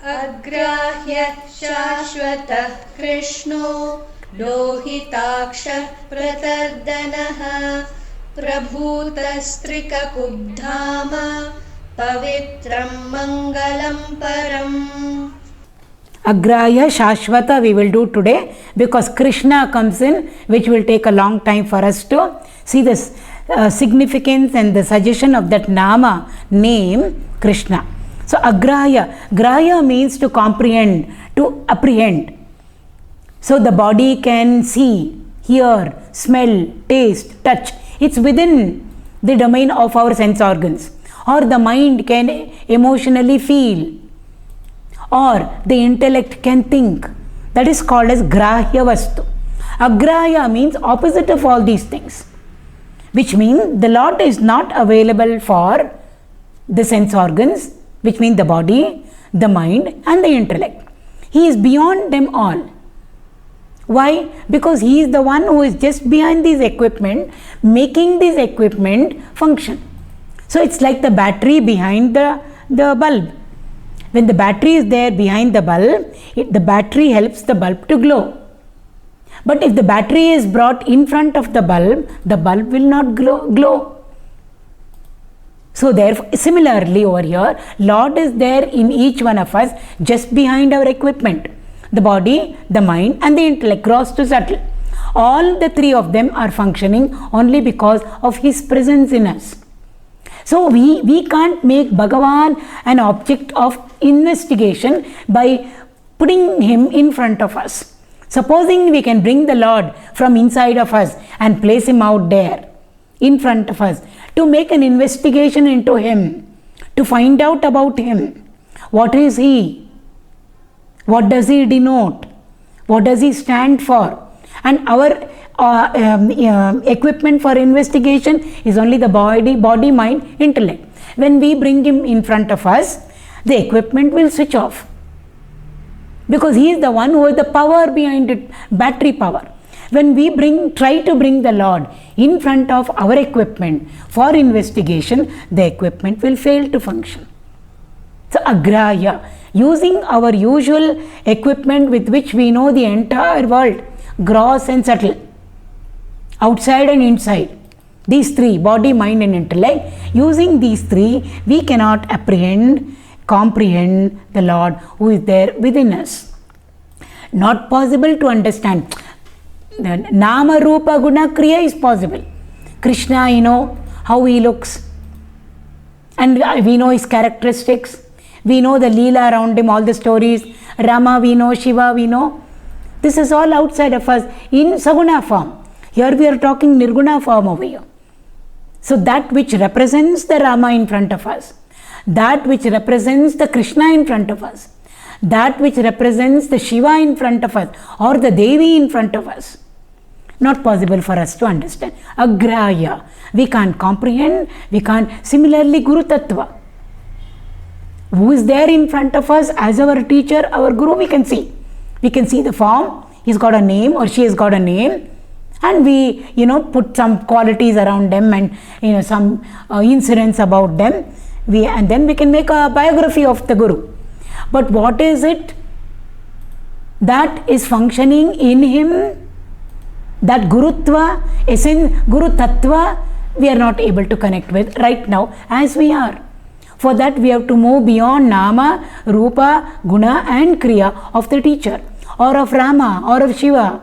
agrāhyaḥ śāśvatः kṛṣṇō lōhitākṣaḥ pratardanaḥ prabhūtastrikakubdhāma pavitraṃ maṅgaḻaṃ param. Agrāhyaḥ śāśvatā we will do today, because Krishna comes in, which will take a long time for us to see this significance and the suggestion of that nama, name, Krishna. So agrāhyaḥ, grāhya means to comprehend, to apprehend. So the body can see, hear, smell, taste, touch. It's within the domain of our sense organs. Or the mind can emotionally feel, or the intellect can think. That is called as grāhya vastu. Agrāhya means opposite of all these things, which means the Lord is not available for the sense organs, which means the body, the mind and the intellect. He is beyond them all. Why? Because he is the one who is just behind this equipment, making this equipment function. So it's like the battery behind the bulb. When the battery is there behind the bulb, the battery helps the bulb to glow. But if the battery is brought in front of the bulb will not glow. So therefore, similarly over here, Lord is there in each one of us, just behind our equipment. The body, the mind and the intellect, gross to subtle. All the three of them are functioning only because of His presence in us. So we can't make Bhagavan an object of investigation by putting Him in front of us. Supposing we can bring the Lord from inside of us and place Him out there in front of us to make an investigation into Him, to find out about Him. What is He? What does He denote? What does He stand for? And our equipment for investigation is only the body, mind, intellect. When we bring Him in front of us, the equipment will switch off, because He is the one who has the power behind it, battery power. When we try to bring the Lord in front of our equipment for investigation, the equipment will fail to function. So agrāhyaḥ, using our usual equipment with which we know the entire world, gross and subtle, outside and inside, these three, body, mind and intellect, using these three, we cannot comprehend the Lord who is there within us. Not possible to understand. The Nama, Rupa, Guna, Kriya is possible. Krishna, how he looks, and we know his characteristics. We know the Leela around him, all the stories. Rama we know, Shiva we know. This is all outside of us in Saguna form. Here we are talking Nirguna form over here. So that which represents the Rama in front of us, that which represents the Krishna in front of us, that which represents the Shiva in front of us or the Devi in front of us, not possible for us to understand. Agrāhyaḥ, we can't comprehend, we can't. Similarly, Guru Tattva, who is there in front of us as our teacher, our Guru, we can see. We can see the form, he's got a name or she has got a name, and we, put some qualities around them and, some incidents about them. And then we can make a biography of the Guru. But what is it that is functioning in him? That Gurutva, essence, Guru Tattva, we are not able to connect with right now as we are. For that we have to move beyond Nama, Rupa, Guna and Kriya of the teacher, or of Rama, or of Shiva,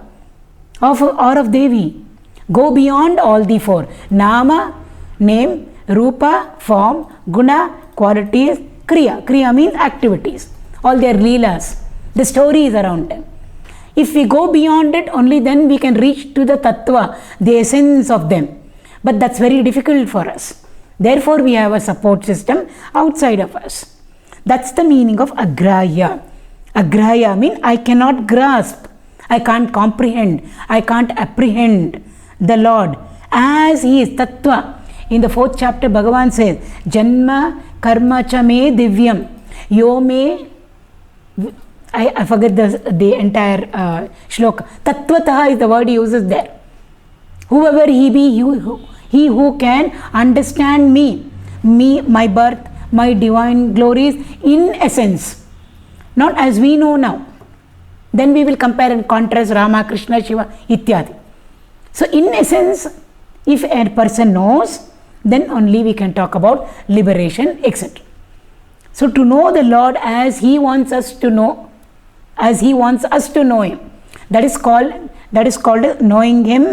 or of Devi. Go beyond all the four. Nama, name, Rupa, form, Guna, qualities, Kriya. Kriya means activities, all their leelas, the stories around them. If we go beyond it, only then we can reach to the Tattva, the essence of them. But that's very difficult for us. Therefore, we have a support system outside of us. That's the meaning of agrāhyaḥ. Agrāhyaḥ means I cannot grasp, I can't comprehend, I can't apprehend the Lord as He is Tattva. In the 4th chapter, Bhagavan says, Janma karma cha me divyam, yo me, I forget the entire shloka. Tattvataha is the word he uses there. Whoever he be, he who can understand me, my birth, my divine glories in essence. not as we know now. Then we will compare and contrast Rama, Krishna, Shiva, ityadi. So in essence, if a person knows, then only we can talk about liberation, etc. So to know the Lord as He wants us to know, as He wants us to know Him, that is called knowing Him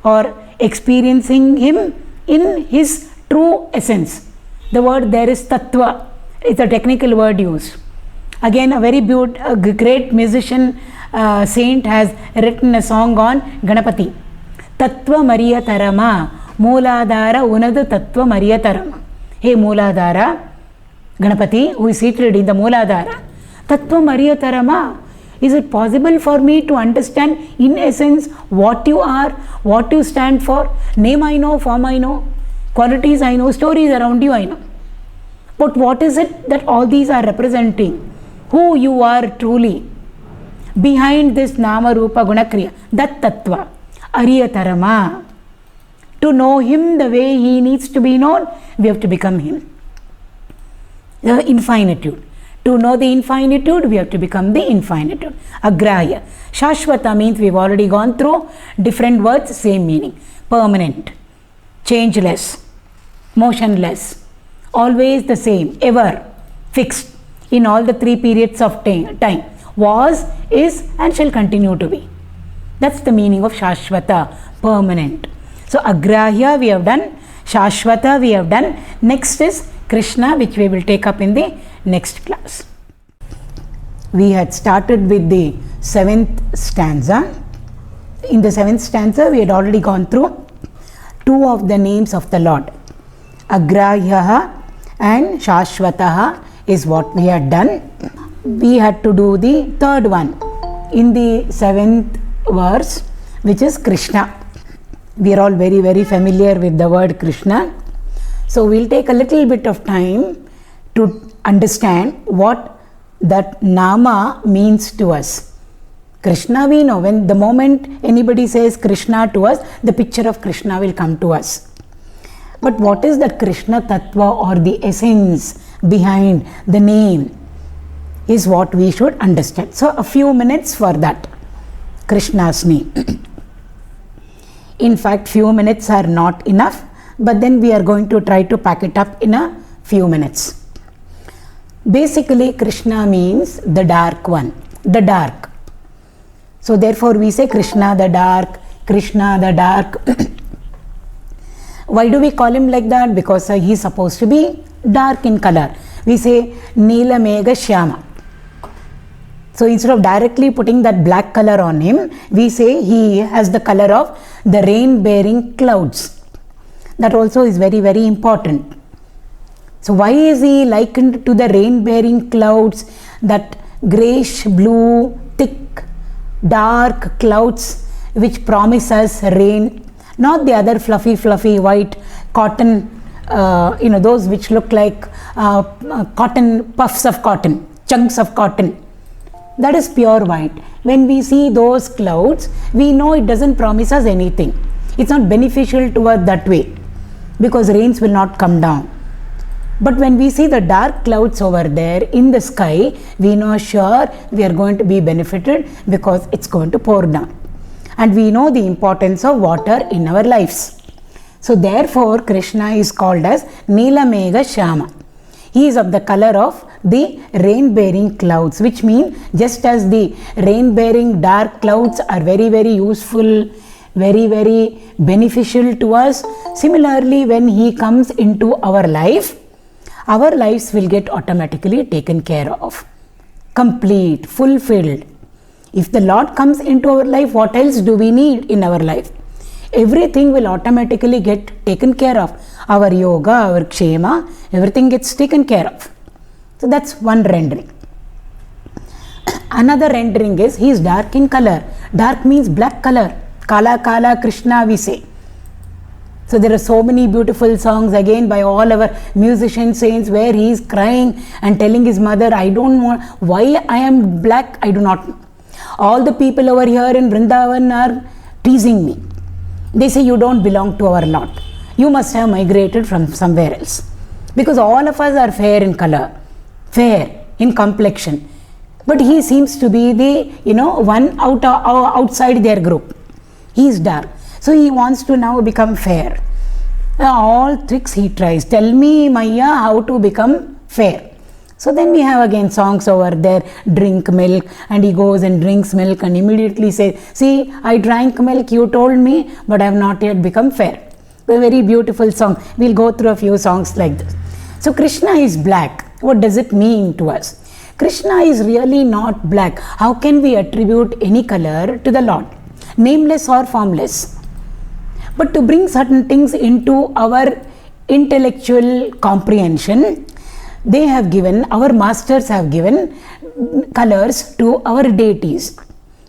or experiencing Him in His true essence. The word there is tattva. It's a technical word used. Again, a great musician, saint has written a song on Ganapati. Tattva Mariyatarama, Mooladhara Unadu Tattva Mariyatarama. Hey Mooladhara, Ganapati, who is seated in the Mooladhara. Tattva Mariyatarama. Is it possible for me to understand in essence what you are, what you stand for? Name I know, form I know, qualities I know, stories around you I know. But what is it that all these are representing? Who you are truly behind this Nama Rupa Guna Kriya, that Tattva, Ariyatarama. To know Him the way He needs to be known, we have to become Him. The infinitude. To know the infinitude, we have to become the infinitude. Agrāhyaḥ. Śāśvatā means we've already gone through different words, same meaning. Permanent, changeless, motionless, always the same, ever, fixed in all the three periods of time. Was, is and shall continue to be. That's the meaning of śāśvatā, permanent. So agrāhyaḥ we have done, śāśvatā we have done. Next is Krishna, which we will take up in the next class. We had started with the 7th stanza. In the 7th stanza, we had already gone through two of the names of the Lord. Agrāhyaḥ and śāśvatah is what we had done. We had to do the third one in the 7th verse, which is Krishna. We are all very, very familiar with the word Krishna. So we'll take a little bit of time to understand what that Nama means to us. Krishna we know, when the moment anybody says Krishna to us, the picture of Krishna will come to us. But what is the Krishna Tattva or the essence behind the name is what we should understand. So a few minutes for that, Krishna's name. In fact, few minutes are not enough, but then we are going to try to pack it up in a few minutes. Basically, Krishna means the dark one, the dark. So therefore we say Krishna the dark, Krishna the dark. Why do we call him like that? Because he is supposed to be dark in color. We say Nila Megha Shyama. So instead of directly putting that black color on him, we say he has the color of the rain-bearing clouds. That also is very, very important. So why is he likened to the rain-bearing clouds, that greyish blue, thick, dark clouds which promise us rain, not the other fluffy white cotton, those which look like cotton, puffs of cotton, chunks of cotton. That is pure white. When we see those clouds, we know it doesn't promise us anything. It's not beneficial to us that way, because rains will not come down. But when we see the dark clouds over there in the sky, we know sure we are going to be benefited because it's going to pour down. And we know the importance of water in our lives. So therefore, Krishna is called as Nila Megha Shyama. He is of the color of the rain-bearing clouds, which means just as the rain-bearing dark clouds are very, very useful, very, very beneficial to us, similarly when he comes into our life, our lives will get automatically taken care of, complete, fulfilled. If the Lord comes into our life, what else do we need in our life? Everything will automatically get taken care of. Our yoga, our kshema, everything gets taken care of. So that's one rendering. Another rendering is he is dark in color. Dark means black color. Kala Kala Krishna we say. So there are so many beautiful songs again by all our musician saints where he is crying and telling his mother, I don't know why I am black, I do not know. All the people over here in Vrindavan are teasing me. They say you don't belong to our lot. You must have migrated from somewhere else. Because all of us are fair in color, fair in complexion. But he seems to be the, one outside their group. He is dark. So he wants to now become fair. All tricks he tries. Tell me, Maya, how to become fair. So then we have again songs over there, drink milk, and he goes and drinks milk and immediately says, see, I drank milk, you told me, but I have not yet become fair. A very beautiful song. We'll go through a few songs like this. So Krishna is black. What does it mean to us? Krishna is really not black. How can we attribute any color to the Lord? Nameless or formless. But to bring certain things into our intellectual comprehension, they have given, our masters have given colors to our deities.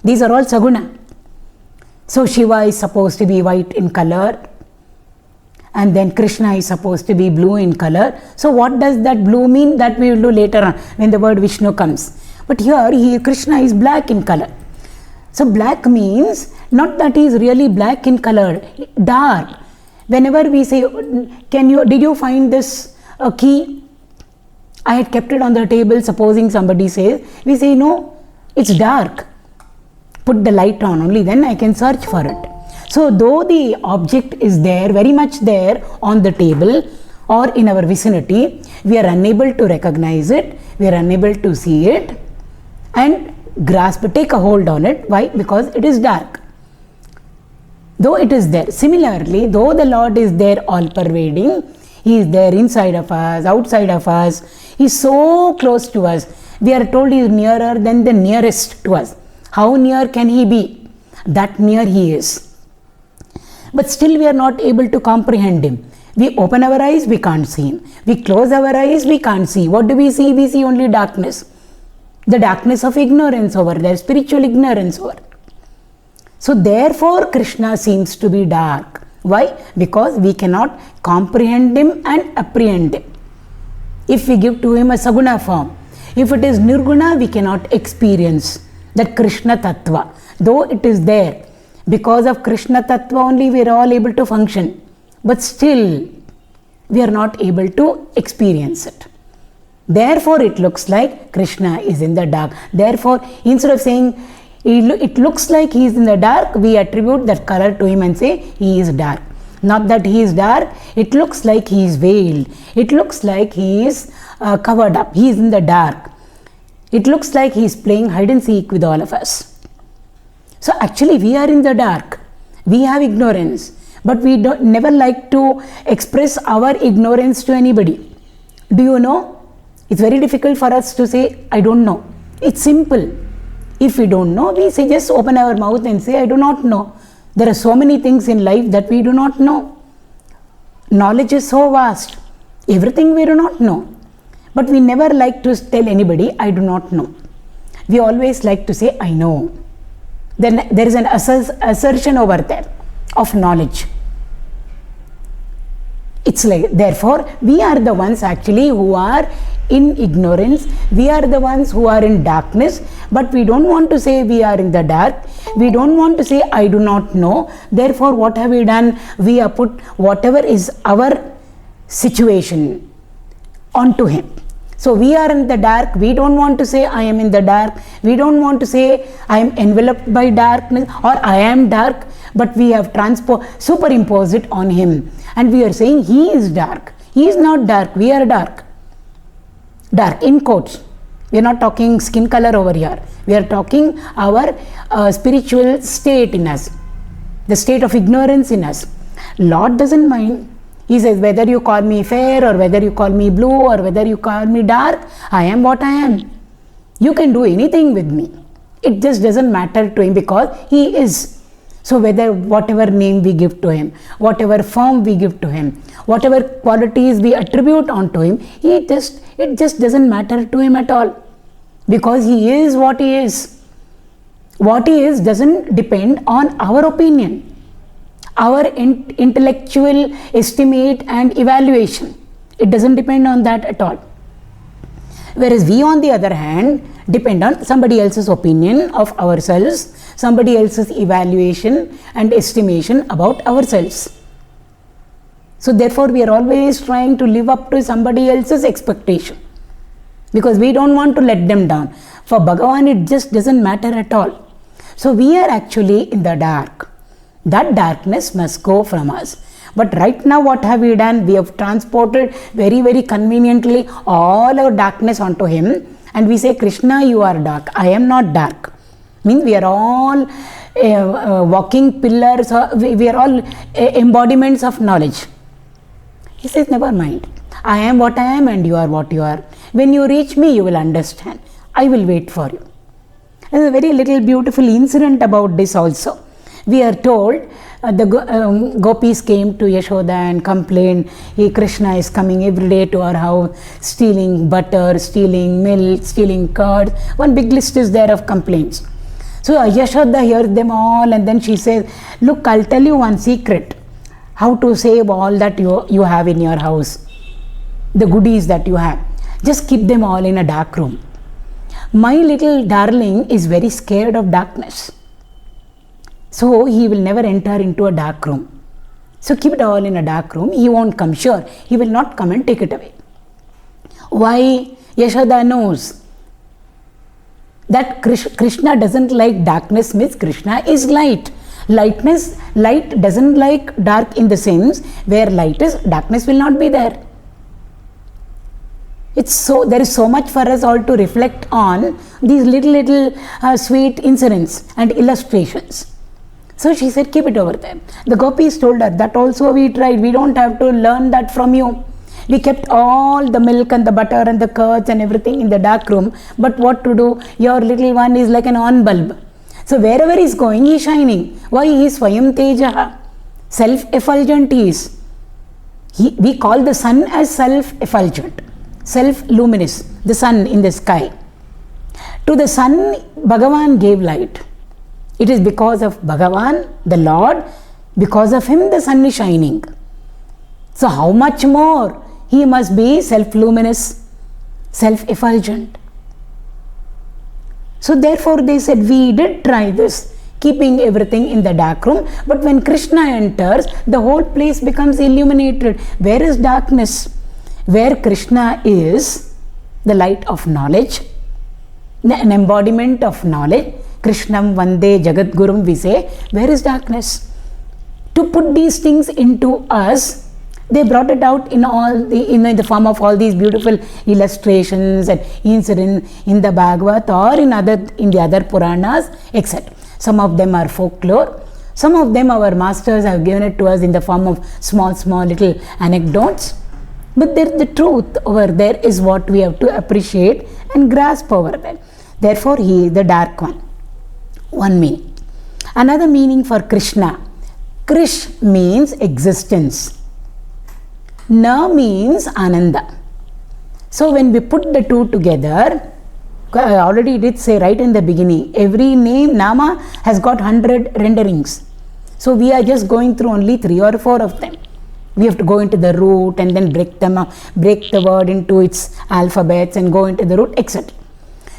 These are all saguna. So Shiva is supposed to be white in color, and then Krishna is supposed to be blue in color. So what does that blue mean? That we will do later on when the word Vishnu comes. But here Krishna is black in color. So black means not that he is really black in color, dark. Whenever we say, did you find this key? I had kept it on the table, supposing somebody says, we say, no, it's dark. Put the light on, only then I can search for it. So though the object is there, very much there on the table or in our vicinity, we are unable to recognize it, we are unable to see it and grasp it, take a hold on it. Why? Because it is dark. Though it is there. Similarly, though the Lord is there all pervading, He is there inside of us, outside of us, He is so close to us. We are told He is nearer than the nearest to us. How near can He be? That near He is. But still we are not able to comprehend Him. We open our eyes, we can't see Him. We close our eyes, we can't see. What do we see? We see only darkness. The darkness of ignorance over there, spiritual ignorance over. So therefore Krishna seems to be dark. Why? Because we cannot comprehend Him and apprehend Him. If we give to Him a saguna form, if it is nirguna, we cannot experience that Krishna Tattva. Though it is there, because of Krishna Tattva only we are all able to function. But still, we are not able to experience it. Therefore, it looks like Krishna is in the dark. Therefore, instead of saying it looks like he is in the dark, we attribute that color to him and say he is dark. Not that he is dark, it looks like he is veiled. It looks like he is covered up. He is in the dark. It looks like he is playing hide and seek with all of us. So actually we are in the dark. We have ignorance. But we never like to express our ignorance to anybody. Do you know? It's very difficult for us to say, I don't know. It's simple. If we don't know, we say just open our mouth and say, I do not know. There are so many things in life that we do not know. Knowledge is so vast. Everything we do not know. But we never like to tell anybody, I do not know. We always like to say, I know. Then there is an assertion over there of knowledge. It's like, therefore, we are the ones actually who are in ignorance. We are the ones who are in darkness, but we don't want to say we are in the dark. We don't want to say I do not know. Therefore, what have we done? We have put whatever is our situation onto Him. So we are in the dark. We don't want to say I am in the dark. We don't want to say I am enveloped by darkness or I am dark, but we have superimposed it on Him. And we are saying He is dark. He is not dark. We are dark. Dark in quotes. We are not talking skin color over here. We are talking our spiritual state in us. The state of ignorance in us. Lord doesn't mind. He says whether you call me fair or whether you call me blue or whether you call me dark, I am what I am. You can do anything with me. It just doesn't matter to Him because He is. So whatever name we give to Him, whatever form we give to Him, whatever qualities we attribute onto Him, it just doesn't matter to Him at all. Because He is what He is. What He is doesn't depend on our opinion, our intellectual estimate and evaluation. It doesn't depend on that at all. Whereas we, on the other hand, depend on somebody else's opinion of ourselves, somebody else's evaluation and estimation about ourselves. So therefore we are always trying to live up to somebody else's expectation because we don't want to let them down. For Bhagavan, it just doesn't matter at all. So we are actually in the dark. That darkness must go from us. But right now, what have we done? We have transported very, very conveniently all our darkness onto him, and we say, Krishna, you are dark. I am not dark. Means we are all walking pillars, we are all embodiments of knowledge. He says, never mind. I am what I am and you are what you are. When you reach me, you will understand. I will wait for you. There is a very little beautiful incident about this also. We are told the gopis came to Yashoda and complained, hey, Krishna is coming every day to our house, stealing butter, stealing milk, stealing curd. One big list is there of complaints. So Yashoda hears them all, and then she says, look, I'll tell you one secret, how to save all that you have in your house, the goodies that you have. Just keep them all in a dark room. My little darling is very scared of darkness. So he will never enter into a dark room. So keep it all in a dark room. He won't come, sure. He will not come and take it away. Why? Yashoda knows that Krishna doesn't like darkness, means Krishna is light. Light doesn't like dark in the sense where light is, darkness will not be there. There is so much for us all to reflect on these little sweet incidents and illustrations. So she said, keep it over there. The gopis told her, that also we tried. We don't have to learn that from you. We kept all the milk and the butter and the curds and everything in the dark room. But what to do? Your little one is like an on bulb. So wherever he is going, he is shining. Why? He is Swayam Tejaha. Self-effulgent he is. We call the sun as self-effulgent, self-luminous, the sun in the sky. To the sun, Bhagavan gave light. It is because of Bhagavan, the Lord, because of him the sun is shining. So how much more he must be self-luminous, self-effulgent. So therefore they said, we did try this, keeping everything in the dark room, but when Krishna enters, the whole place becomes illuminated. Where is darkness? Where Krishna is, the light of knowledge, an embodiment of knowledge, Krishnam Vande Jagadgurum, we say, where is darkness? To put these things into us, they brought it out in the form of all these beautiful illustrations and incidents in the Bhagavad or in the other Puranas, etc. Some of them are folklore. Some of them our masters have given it to us in the form of small little anecdotes. But the truth over there is what we have to appreciate and grasp over there. Therefore, he is the dark one. One meaning. Another meaning for Krishna. Krish means existence. Na means Ananda. So when we put the two together, I already did say right in the beginning, every name, Nama, has got 100 renderings. So we are just going through only 3 or 4 of them. We have to go into the root and then break the word into its alphabets and go into the root, etc.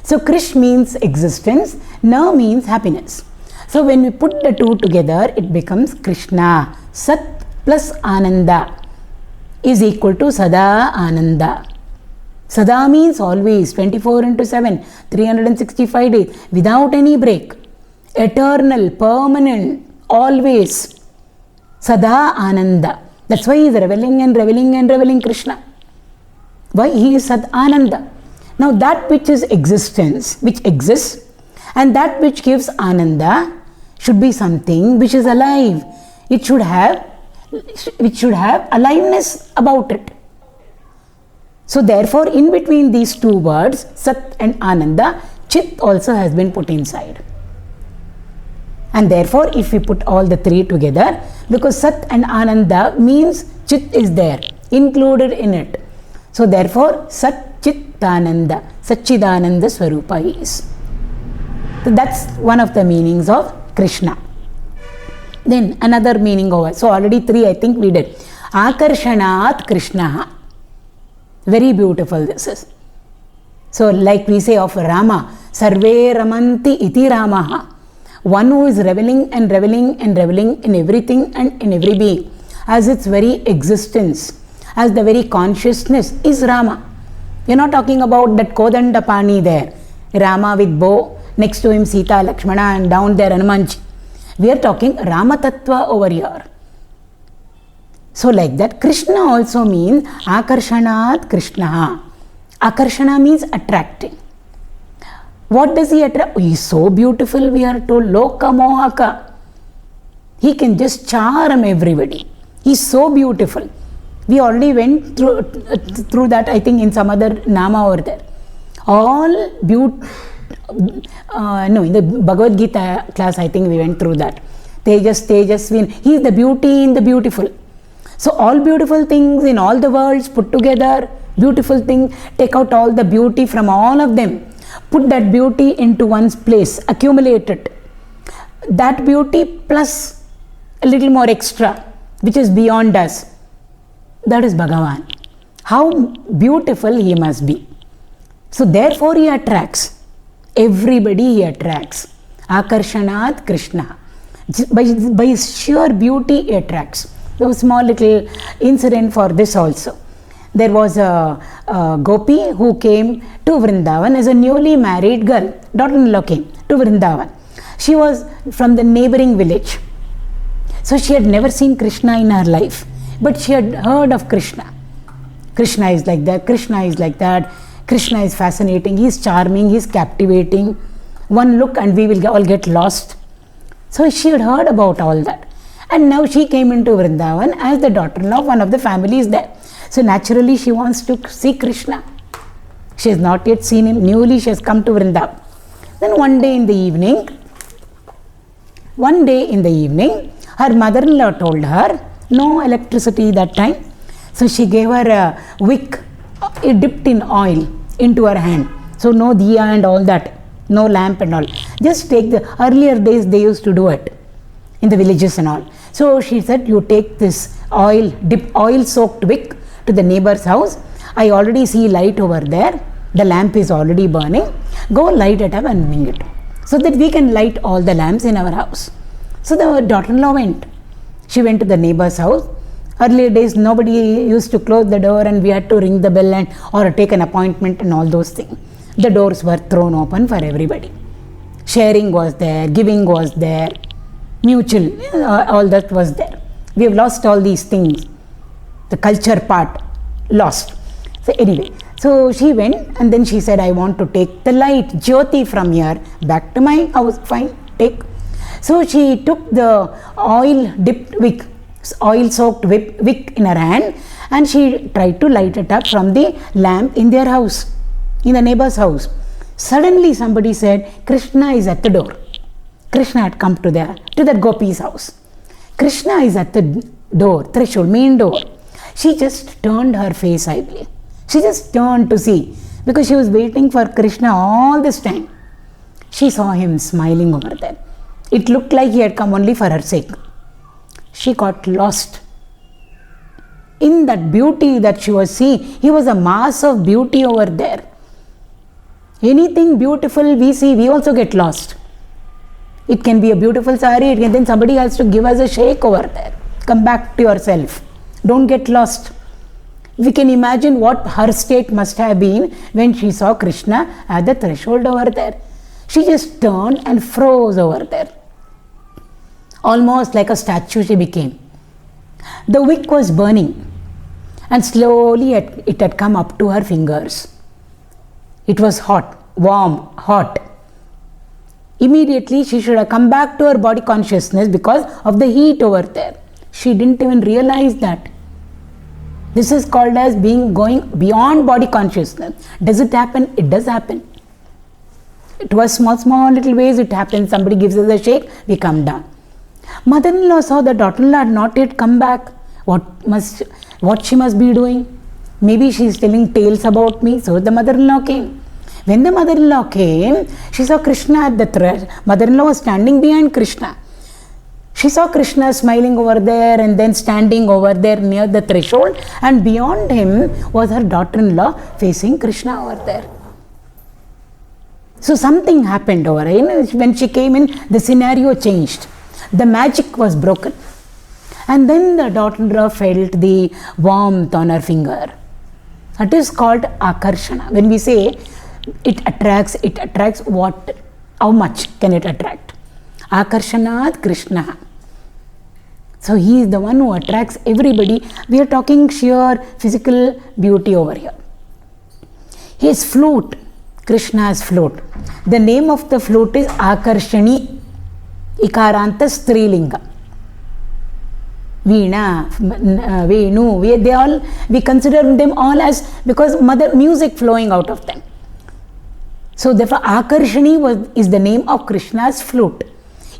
So Krish means existence, Na means happiness. So when we put the two together, it becomes Krishna. Sat plus Ananda is equal to Sada Ananda. Sada means always, 24/7, 365 days, without any break. Eternal, permanent, always. Sada Ananda. That's why he is reveling and reveling and reveling Krishna. Why? He is Sad Ananda. Now that which is existence, which exists, and that which gives Ananda should be something which is alive. It should have aliveness about it. So therefore, in between these two words, Sat and Ananda, Chit also has been put inside. And therefore, if we put all the three together, because Sat and Ananda means Chit is there, included in it. So therefore, Sat Chittananda, Satchidananda Swarupa is. So that's one of the meanings of Krishna. Then another meaning over. So already 3 I think we did. Akarshanaat Krishna. Very beautiful this is. So like we say of Rama, Sarve Ramanti iti Ramaha. One who is reveling and reveling and reveling in everything and in every being, as its very existence, as the very consciousness is Rama. We are not talking about that Kodandapani there. Rama with bow, next to him Sita, Lakshmana, and down there Hanumanji. We are talking Rama Tattva over here. So like that, Krishna also means Akarshanaat Krishna. Akarshana means attracting. What does he attract? He is so beautiful, we are told, Loka Mohaka. He can just charm everybody. He is so beautiful. We already went through that, I think, in some other Nama over there. All in the Bhagavad Gita class, I think we went through that. Tejasvin. He is the beauty in the beautiful. So all beautiful things in all the worlds put together, beautiful thing, take out all the beauty from all of them. Put that beauty into one's place, accumulate it. That beauty plus a little more extra, which is beyond us. That is Bhagavan. How beautiful he must be. So therefore he attracts. Everybody he attracts. Akarshanaat Krishna. By his sheer beauty he attracts. There was a small little incident for this also. There was a gopi who came to Vrindavan as a newly married girl. Daughter-in-law came to Vrindavan. She was from the neighboring village. So she had never seen Krishna in her life. But she had heard of Krishna. Krishna is like that, Krishna is like that. Krishna is fascinating, he is charming, he is captivating. One look and we will all get lost. So she had heard about all that. And now she came into Vrindavan as the daughter-in-law of one of the families there. So naturally she wants to see Krishna. She has not yet seen him. Newly she has come to Vrindavan. Then one day in the evening, her mother-in-law told her, no electricity that time. So she gave her a wick dipped in oil into her hand. So no diya and all that, no lamp and all. Just take the, earlier days they used to do it in the villages and all. So she said, you take this oil soaked wick to the neighbor's house. I already see light over there. The lamp is already burning. Go light it up and bring it, so that we can light all the lamps in our house. So the daughter-in-law went. She went to the neighbor's house. Earlier days, nobody used to close the door and we had to ring the bell and or take an appointment and all those things. The doors were thrown open for everybody. Sharing was there, giving was there, mutual, all that was there. We have lost all these things. The culture part, lost. So anyway, so she went and then she said, I want to take the light, Jyoti, from here back to my house. Fine, take. So she took the oil-dipped wick, oil-soaked wick in her hand, and she tried to light it up from the lamp in their house, in the neighbor's house. Suddenly somebody said, Krishna is at the door. Krishna had come to that gopi's house. Krishna is at the door, threshold, main door. She just turned her face, I believe. She just turned to see, because she was waiting for Krishna all this time. She saw him smiling over there. It looked like he had come only for her sake. She got lost in that beauty that she was seeing. He was a mass of beauty over there. Anything beautiful we see, we also get lost. It can be a beautiful sari, then somebody has to give us a shake over there. Come back to yourself. Don't get lost. We can imagine what her state must have been when she saw Krishna at the threshold over there. She just turned and froze over there. Almost like a statue she became. The wick was burning and slowly it had come up to her fingers. It was hot, warm, hot. Immediately she should have come back to her body consciousness because of the heat over there. She didn't even realize that. This is called as going beyond body consciousness. Does it happen? It does happen. It was small little ways it happens. Somebody gives us a shake, we come down. Mother-in-law saw the daughter-in-law had not yet come back. What she must be doing? Maybe she is telling tales about me. So the mother-in-law came. When the mother-in-law came, she saw Krishna at the threshold. Mother-in-law was standing behind Krishna. She saw Krishna smiling over there and then standing over there near the threshold, and beyond him was her daughter-in-law facing Krishna over there. So something happened over there. When she came in, the scenario changed. The magic was broken. And then the daughter-in-law felt the warmth on her finger. That is called akarshana. When we say it attracts what? How much can it attract? Akarshanaat Krishna. So he is the one who attracts everybody. We are talking sheer physical beauty over here. His flute, Krishna's flute. The name of the flute is Akarshani, Ikaranta Strilinga. Veena, Venu, we consider them all as, because mother music flowing out of them. So therefore Akarshani is the name of Krishna's flute.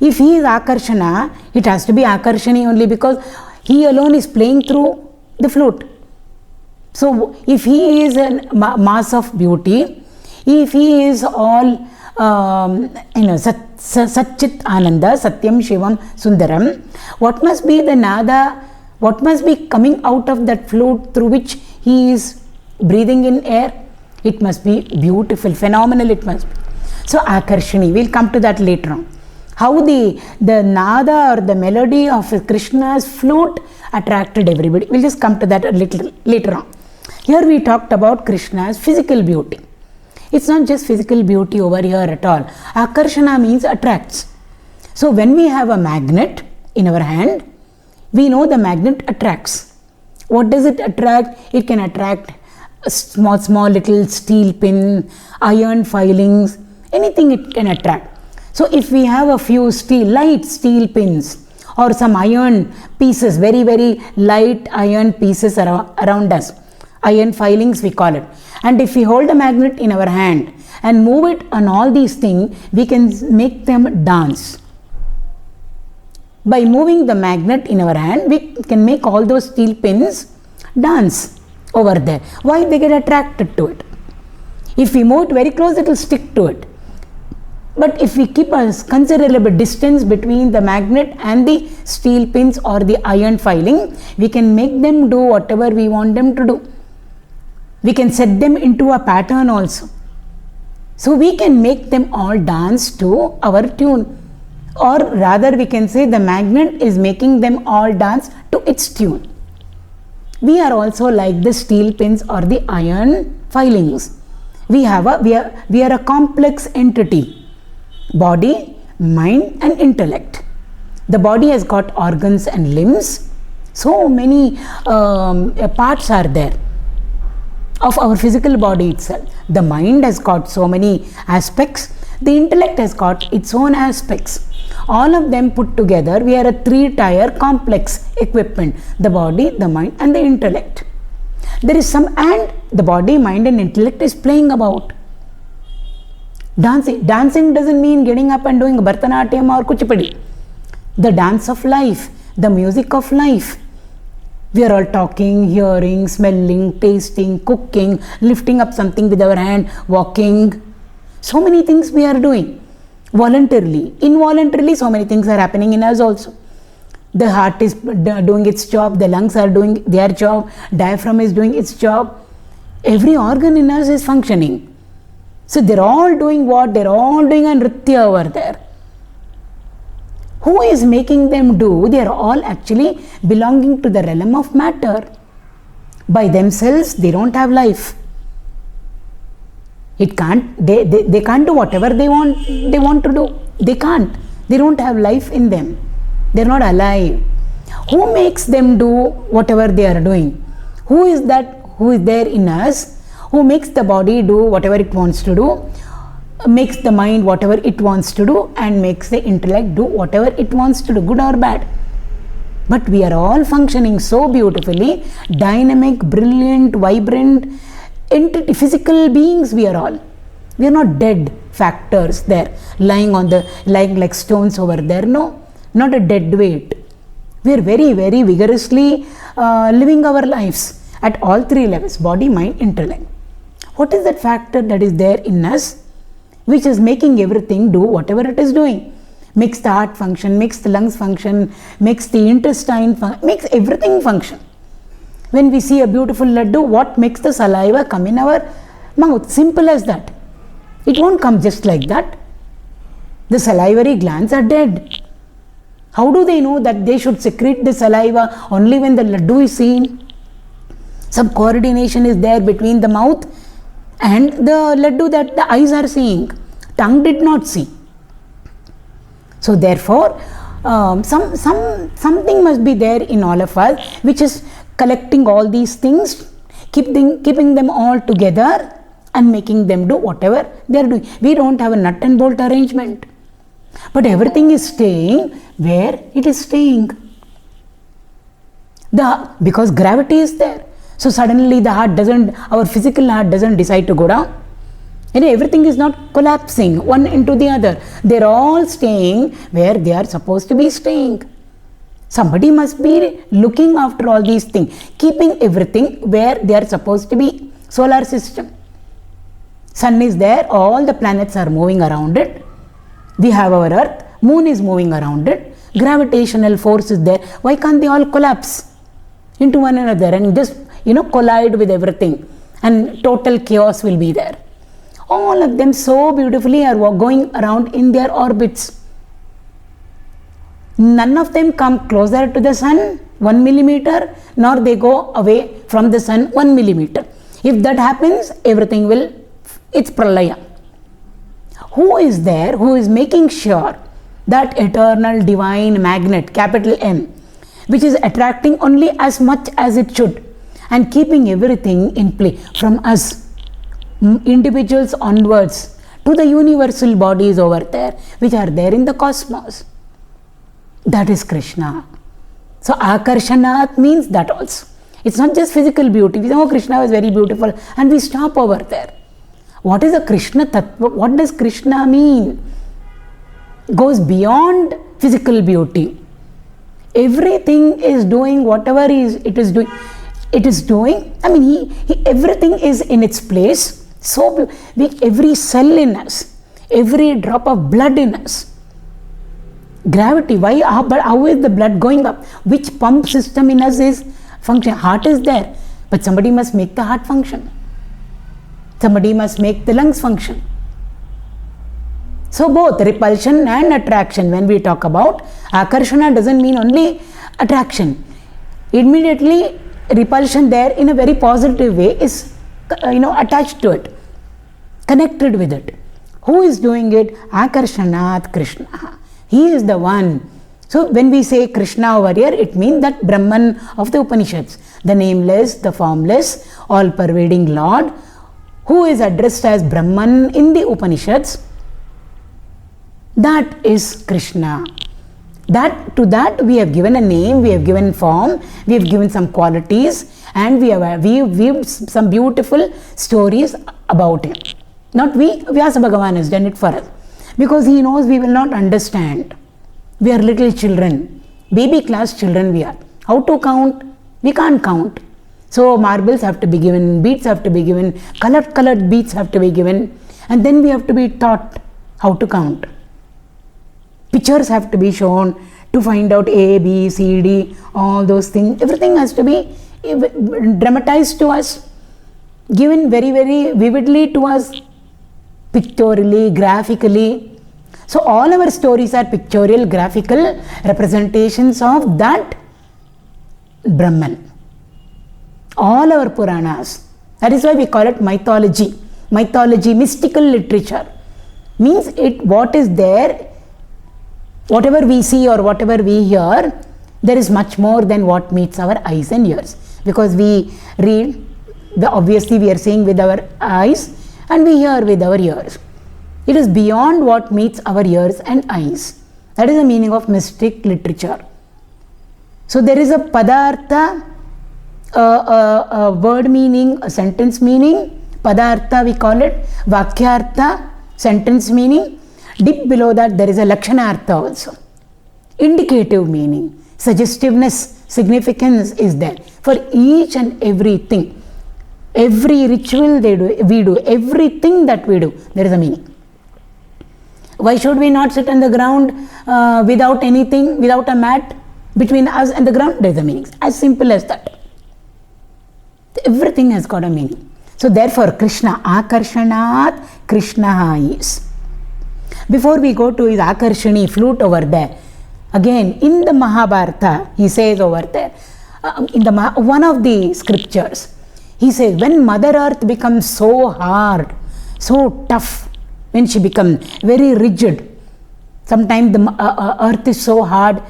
If he is Akarshana, it has to be Akarshani only, because he alone is playing through the flute. So if he is a mass of beauty, if he is all Satchit Ananda, Satyam Shivam Sundaram, what must be the nada, what must be coming out of that flute through which he is breathing in air? It must be beautiful, phenomenal it must be. So Akarshani, we'll come to that later on. How the nada or the melody of Krishna's flute attracted everybody. We'll just come to that a little later on. Here we talked about Krishna's physical beauty. It's not just physical beauty over here at all. Akarshana means attracts. So when we have a magnet in our hand, we know the magnet attracts. What does it attract? It can attract a small little steel pin, iron filings, anything it can attract. So if we have a few light steel pins or some iron pieces, very light iron pieces around us, iron filings we call it, and if we hold a magnet in our hand and move it on all these things, we can make them dance. By moving the magnet in our hand, we can make all those steel pins dance over there. Why? They get attracted to it. If we move it very close, it will stick to it. But if we keep a considerable distance between the magnet and the steel pins or the iron filing, we can make them do whatever we want them to do. We can set them into a pattern also. So we can make them all dance to our tune. Or rather we can say the magnet is making them all dance to its tune. We are also like the steel pins or the iron filings. We are a complex entity. Body, mind and intellect. The body has got organs and limbs. So many parts are there of our physical body itself. The mind has got so many aspects. The intellect has got its own aspects. All of them put together, we are a three-tier complex equipment. The body, the mind and the intellect. There is some, and the body, mind and intellect is playing about. Dancing doesn't mean getting up and doing Bharatanatyam or Kuchipudi. The dance of life, the music of life. We are all talking, hearing, smelling, tasting, cooking, lifting up something with our hand, walking. So many things we are doing. Voluntarily, involuntarily, so many things are happening in us also. The heart is doing its job, the lungs are doing their job, diaphragm is doing its job. Every organ in us is functioning. So they're all doing what? They're all doing a nritya over there. Who is making them do? They are all actually belonging to the realm of matter. By themselves, they don't have life. They can't do whatever they want to do. They can't. They don't have life in them. They're not alive. Who makes them do whatever they are doing? Who is that? Who is there in us? Who makes the body do whatever it wants to do, makes the mind whatever it wants to do, and makes the intellect do whatever it wants to do, good or bad. But we are all functioning so beautifully, dynamic, brilliant, vibrant, entity, physical beings we are all. We are not dead factors there, lying like stones over there. No, not a dead weight. We are very vigorously living our lives at all three levels, body, mind, intellect. What is that factor that is there in us which is making everything do whatever it is doing? Makes the heart function, makes the lungs function, makes the intestine function, makes everything function. When we see a beautiful laddu, what makes the saliva come in our mouth? Simple as that. It won't come just like that. The salivary glands are dead. How do they know that they should secrete the saliva only when the laddu is seen? Some coordination is there between the mouth And the laddu that the eyes are seeing, tongue did not see. So therefore, something must be there in all of us, which is collecting all these things, keeping them all together and making them do whatever they are doing. We don't have a nut and bolt arrangement, but everything is staying where it is staying. Because gravity is there. So suddenly the heart doesn't, our physical heart doesn't decide to go down. And everything is not collapsing one into the other. They're all staying where they are supposed to be staying. Somebody must be looking after all these things, keeping everything where they are supposed to be. Solar system. Sun is there, all the planets are moving around it. We have our earth, moon is moving around it. Gravitational force is there. Why can't they all collapse into one another and just, collide with everything, and total chaos will be there? All of them so beautifully are going around in their orbits. None of them come closer to the sun 1 millimeter, nor they go away from the sun 1 millimeter. If that happens, everything will, it's pralaya. Who is there who is making sure that eternal divine magnet, capital M, which is attracting only as much as it should and keeping everything in play, from us individuals onwards to the universal bodies over there which are there in the cosmos? That is Krishna. So akarshanaat means that also. It's not just physical beauty. We say, oh, Krishna was very beautiful, and we stop over there. What is a Krishna tattva? What does Krishna mean? Goes beyond physical beauty. Everything is doing whatever it is doing. It is doing, I mean, everything is in its place. So every cell in us, every drop of blood in us. Gravity, why? How is the blood going up? Which pump system in us is functioning? Heart is there, but somebody must make the heart function. Somebody must make the lungs function. So both repulsion and attraction, when we talk about akarshana, doesn't mean only attraction. Immediately repulsion there in a very positive way is attached to it, connected with it. Who is doing it? Akarshanaat Krishna. He is the one. So when we say Krishna over here, it means that Brahman of the Upanishads, the nameless, the formless, all pervading Lord, who is addressed as Brahman in the Upanishads. That is Krishna. To that we have given a name, we have given form, we have given some qualities, and we have some beautiful stories about him. Not we, Vyasa Bhagavan has done it for us. Because he knows we will not understand. We are little children, baby class children we are. How to count? We can't count. So marbles have to be given, beads have to be given, colored beads have to be given, and then we have to be taught how to count. Pictures have to be shown to find out A, B, C, D, all those things. Everything has to be dramatized to us, given very, very vividly to us, pictorially, graphically. So all our stories are pictorial, graphical representations of that Brahman. All our Puranas. That is why we call it mythology. Mythology, mystical literature. Means what is there, whatever we see or whatever we hear, there is much more than what meets our eyes and ears. Because we read, obviously we are seeing with our eyes and we hear with our ears. It is beyond what meets our ears and eyes. That is the meaning of mystic literature. So there is a padartha, a word meaning, a sentence meaning. Padartha we call it. Vakyartha, sentence meaning. Deep below that there is a lakshanartha also. Indicative meaning. Suggestiveness, significance is there. For each and everything. Every ritual we do, everything that we do, there is a meaning. Why should we not sit on the ground without anything, without a mat between us and the ground? There is a meaning. As simple as that. Everything has got a meaning. So therefore Krishna, Akarshanaat, Krishna is. Before we go to his Akarshani flute over there, again in the Mahabharata, he says over there, in one of the scriptures, He says, when Mother Earth becomes so hard, so tough, when she becomes very rigid, sometimes the earth is so hard,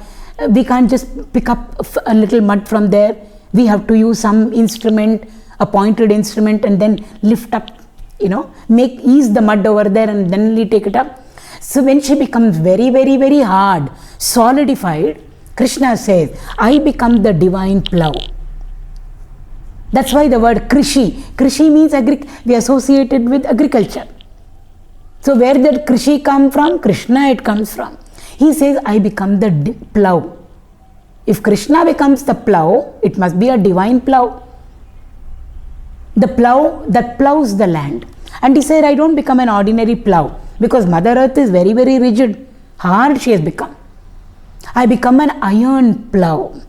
we can't just pick up a little mud from there. We have to use some instrument, a pointed instrument, and then lift up, ease the mud over there and then we take it up. So when she becomes very, very, very hard, solidified, Krishna says, I become the divine plow. That's why the word Krishi means we associated with agriculture. So where did Krishi come from? Krishna it comes from. He says, I become the plow. If Krishna becomes the plow, it must be a divine plow. The plow that plows the land. And he said, I don't become an ordinary plow because Mother Earth is very, very rigid. Hard she has become. I become an iron plow.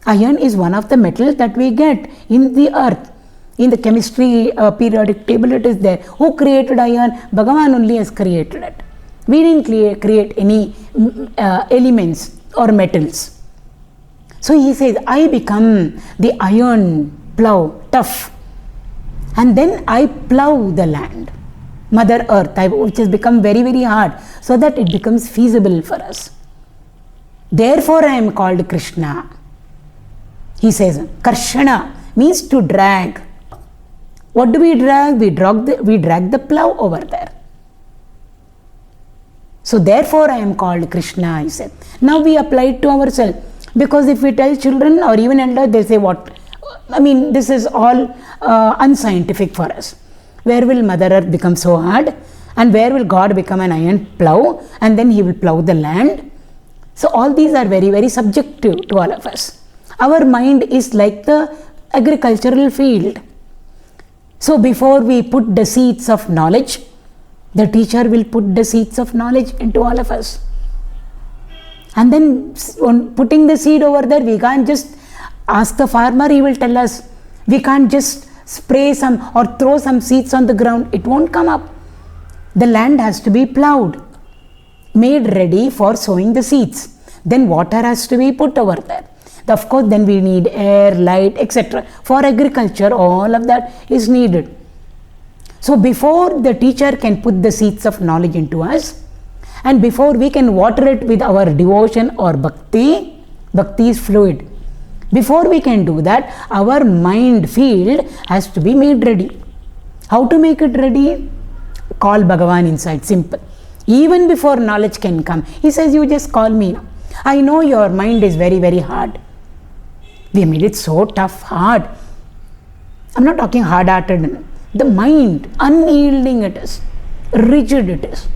Iron is one of the metals that we get in the earth. In the chemistry periodic table it is there. Who created iron? Bhagavan only has created it. We didn't create any elements or metals. So he says, I become the iron plow, tough. And then I plow the land, Mother Earth, which has become very, very hard, so that it becomes feasible for us. Therefore I am called Krishna. He says, kṛṣṇā means to drag. What do we drag? We drag the plow over there. So therefore I am called Krishna, he said. Now we apply it to ourselves. Because if we tell children or even elders, they say what? This is all unscientific for us. Where will Mother Earth become so hard? And where will God become an iron plow? And then he will plow the land. So all these are very, very subjective to all of us. Our mind is like the agricultural field. So before we put the seeds of knowledge, the teacher will put the seeds of knowledge into all of us. And then on putting the seed over there, we can't just ask the farmer, he will tell us. We can't just spray some or throw some seeds on the ground. It won't come up. The land has to be plowed, made ready for sowing the seeds. Then water has to be put over there. Of course, then we need air, light, etc. For agriculture, all of that is needed. So before the teacher can put the seeds of knowledge into us, and before we can water it with our devotion or bhakti is fluid. Before we can do that, our mind field has to be made ready. How to make it ready? Call Bhagavan inside, simple. Even before knowledge can come, he says, you just call me now. I know your mind is very, very hard. We made it so tough, hard. I'm not talking hard-hearted. The mind, unyielding it is, rigid it is.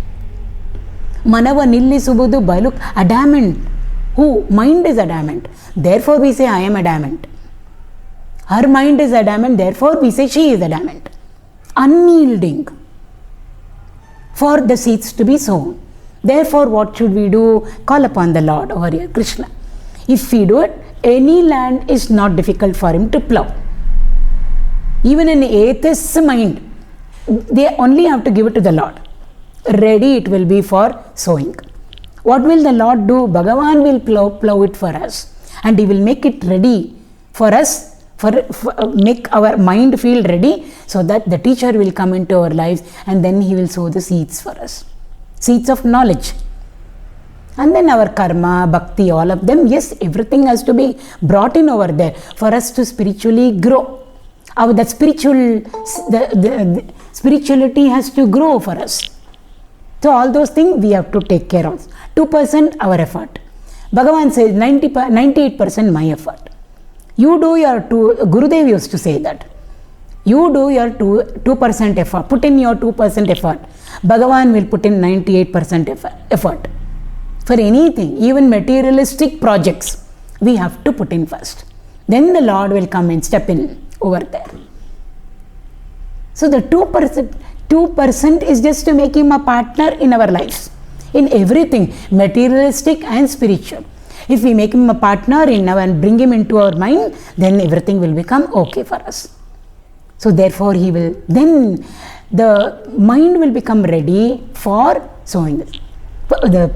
Manava nilli subudu baluk, adamant. Who? Mind is adamant. Therefore we say I am adamant. Her mind is adamant, therefore we say she is adamant. Unyielding for the seeds to be sown. Therefore what should we do? Call upon the Lord over here, Krishna. If we do it, any land is not difficult for him to plow. Even an atheist's mind, they only have to give it to the Lord. Ready it will be for sowing. What will the Lord do? Bhagavan will plow it for us. And he will make it ready for us, make our mind feel ready, so that the teacher will come into our lives and then he will sow the seeds for us. Seeds of knowledge. And then our karma, bhakti, all of them, yes, everything has to be brought in over there for us to spiritually grow. The spirituality has to grow for us. So all those things we have to take care of. 2% our effort. Bhagavan says 98% my effort. You do your Gurudev used to say that. You do your 2% effort. Put in your 2% effort. Bhagavan will put in 98% effort. For anything, even materialistic projects, we have to put in first. Then the Lord will come and step in over there. So the 2% is just to make him a partner in our lives. In everything, materialistic and spiritual. If we make him a partner and bring him into our mind, then everything will become okay for us. So therefore then the mind will become ready for sowing. The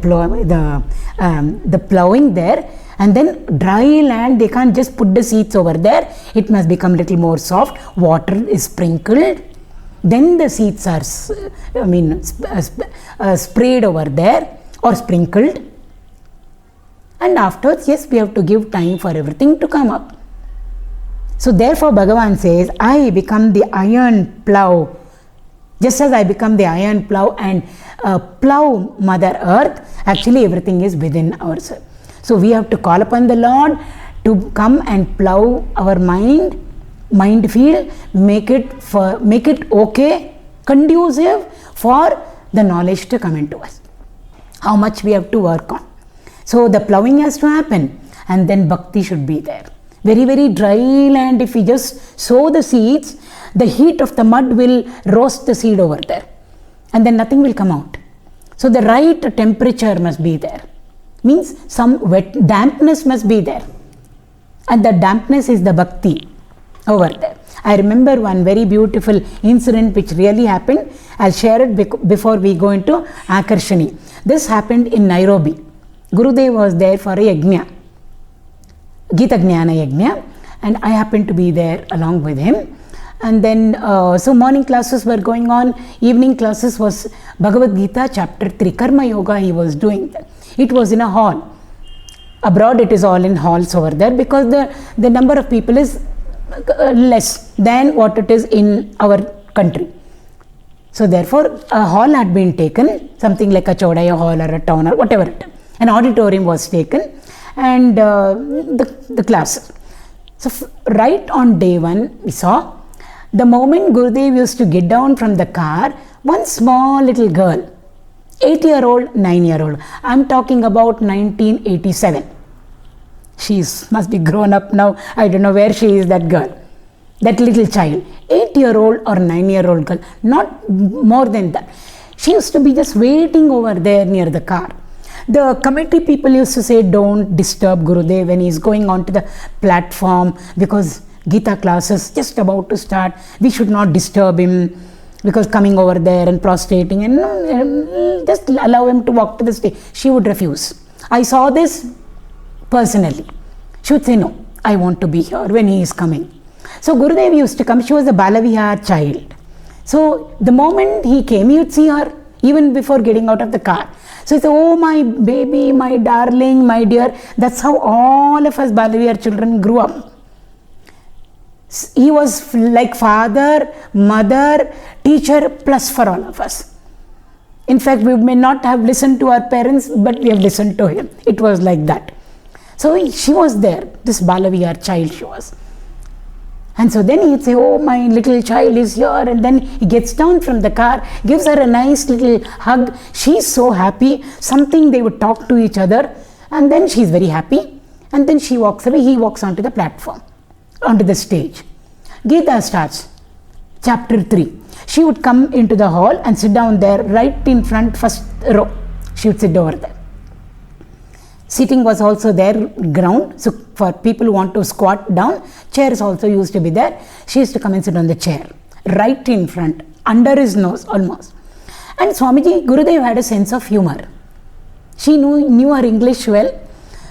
plowing there, And then dry land, they can't just put the seeds over there. It must become little more soft. Water is sprinkled. Then the seeds are sprayed over there or sprinkled. And afterwards, yes, we have to give time for everything to come up. So therefore, Bhagavan says, I become the iron plow. Just as I become the iron plow and plow Mother Earth, actually everything is within ourselves. So we have to call upon the Lord to come and plow our mind field, make it okay, conducive for the knowledge to come into us. How much we have to work on. So the plowing has to happen, and then bhakti should be there. Very, very dry land, if we just sow the seeds, the heat of the mud will roast the seed over there, and then nothing will come out. So the right temperature must be there. Means some dampness must be there, and the dampness is the bhakti over there. I remember one very beautiful incident which really happened. I'll share it before we go into Akarshani. This happened in Nairobi. Gurudev was there for a yajna, Gita Jnana Yajna, and I happened to be there along with him. And then, so morning classes were going on, evening classes was Bhagavad Gita chapter 3, Karma Yoga he was doing that. It was in a hall. Abroad it is all in halls over there because the number of people is less than what it is in our country. So therefore a hall had been taken, something like a Chodaya hall or a town or whatever it is. An auditorium was taken and the class. So right on day one we saw, the moment Gurudev used to get down from the car, one small little girl, 8-year-old, 9-year-old. I'm talking about 1987. She must be grown up now. I don't know where she is, that girl. That little child, 8-year-old or 9-year-old girl, not more than that. She used to be just waiting over there near the car. The committee people used to say, don't disturb Gurudev when he is going onto the platform because Gita class is just about to start. We should not disturb him because coming over there and prostrating and just allow him to walk to the stage. She would refuse. I saw this personally. She would say, no, I want to be here when he is coming. So Gurudev used to come. She was a Balavihar child. So the moment he came, you would see her even before getting out of the car. So he said, oh my baby, my darling, my dear. That's how all of us Balavihar children grew up. He was like father, mother, teacher plus for all of us. In fact, we may not have listened to our parents, but we have listened to him. It was like that. So she was there, this Balavihar child she was. And so then he'd say, oh, my little child is here. And then he gets down from the car, gives her a nice little hug. She's so happy. Something they would talk to each other. And then she's very happy. And then she walks away. He walks onto the platform, onto the stage. Gita starts, chapter 3. She would come into the hall and sit down there right in front, first row. She would sit over there. Seating was also there, ground. So for people who want to squat down, chairs also used to be there. She used to come and sit on the chair, right in front, under his nose almost. And Swamiji, Gurudev had a sense of humor. She knew her English well.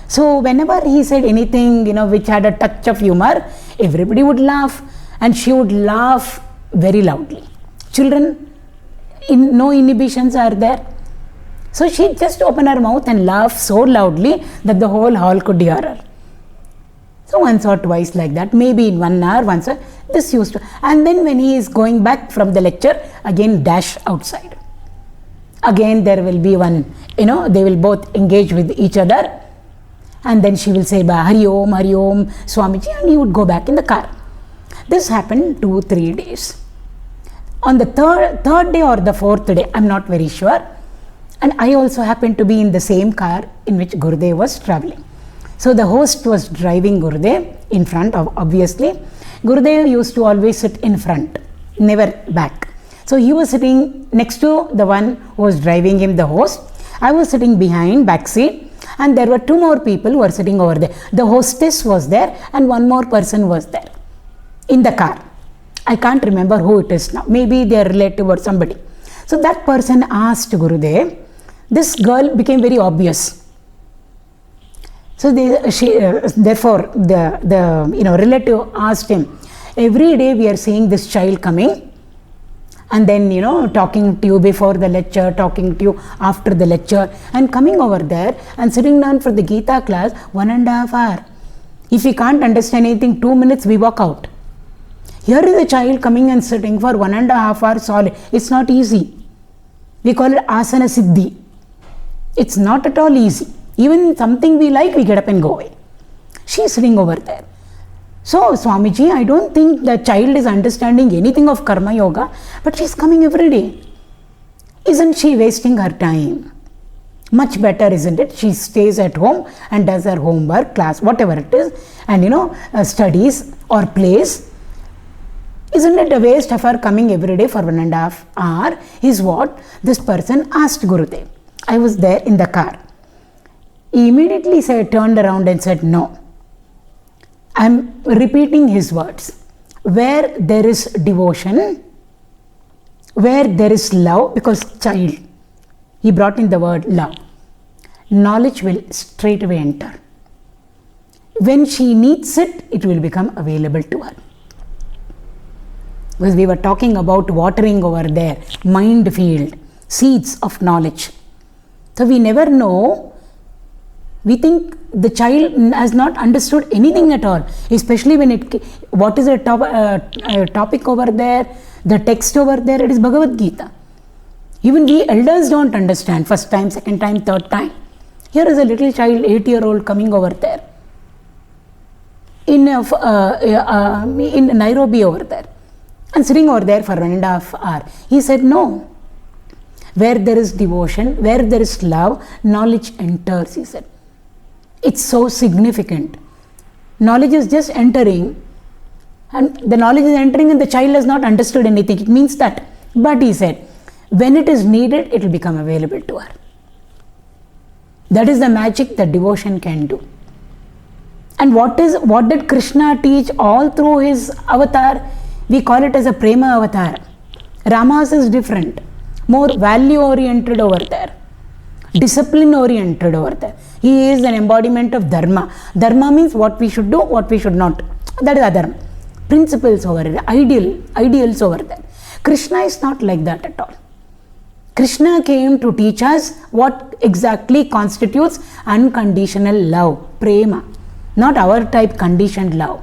So whenever he said anything, which had a touch of humor, everybody would laugh. And she would laugh very loudly. Children, no inhibitions are there. So she just opened her mouth and laughed so loudly that the whole hall could hear her. So once or twice like that, maybe in 1 hour, once, this used to. And then when he is going back from the lecture, again dash outside. Again there will be one, they will both engage with each other. And then she will say, Hari Om, Swamiji, and he would go back in the car. This happened 2-3 days. On the third day or the fourth day, I'm not very sure. And I also happened to be in the same car in which Gurudev was traveling. So the host was driving Gurudev in front of, obviously. Gurudev used to always sit in front, never back. So he was sitting next to the one who was driving him, the host. I was sitting behind, back seat. And there were 2 more people who were sitting over there. The hostess was there and 1 more person was there in the car. I can't remember who it is now. Maybe their relative or somebody. So that person asked Gurudev. This girl became very obvious. So therefore the relative asked him, every day we are seeing this child coming and then talking to you before the lecture, talking to you after the lecture, and coming over there and sitting down for the Gita class 1.5 hours. If we can't understand anything, 2 minutes we walk out. Here is a child coming and sitting for 1.5 hours solid. It's not easy. We call it asana siddhi. It's not at all easy. Even something we like, we get up and go away. She is sitting over there. So, Swamiji, I don't think the child is understanding anything of karma yoga, but she is coming every day. Isn't she wasting her time? Much better, isn't it? She stays at home and does her homework, class, whatever it is, and studies or plays. Isn't it a waste of her coming every day for 1.5 hours? Is what this person asked Gurudev. I was there in the car. He immediately turned around and said, no. I am repeating his words. Where there is devotion, where there is love, because child, he brought in the word love, knowledge will straight away enter. When she needs it, it will become available to her. Because we were talking about watering over there, mind field, seeds of knowledge. So we never know. We think the child has not understood anything at all, especially when what is the topic over there, the text over there, it is Bhagavad Gita. Even we elders don't understand, first time, second time, third time. Here is a little child, 8-year-old coming over there, in Nairobi over there, and sitting over there for 1.5 hours. He said, no. Where there is devotion, where there is love, knowledge enters, he said. It's so significant. Knowledge is just entering, and the knowledge is entering and the child has not understood anything. It means that. But he said, when it is needed, it will become available to her. That is the magic that devotion can do. And what did Krishna teach all through his avatar? We call it as a prema avatar. Rama's is different, more value oriented over there, discipline oriented over there. He is an embodiment of dharma. Dharma means what we should do, what we should not. That is adharma. Principles over there, ideals over there. Krishna is not like that at all. Krishna came to teach us what exactly constitutes unconditional love, prema, not our type conditioned love.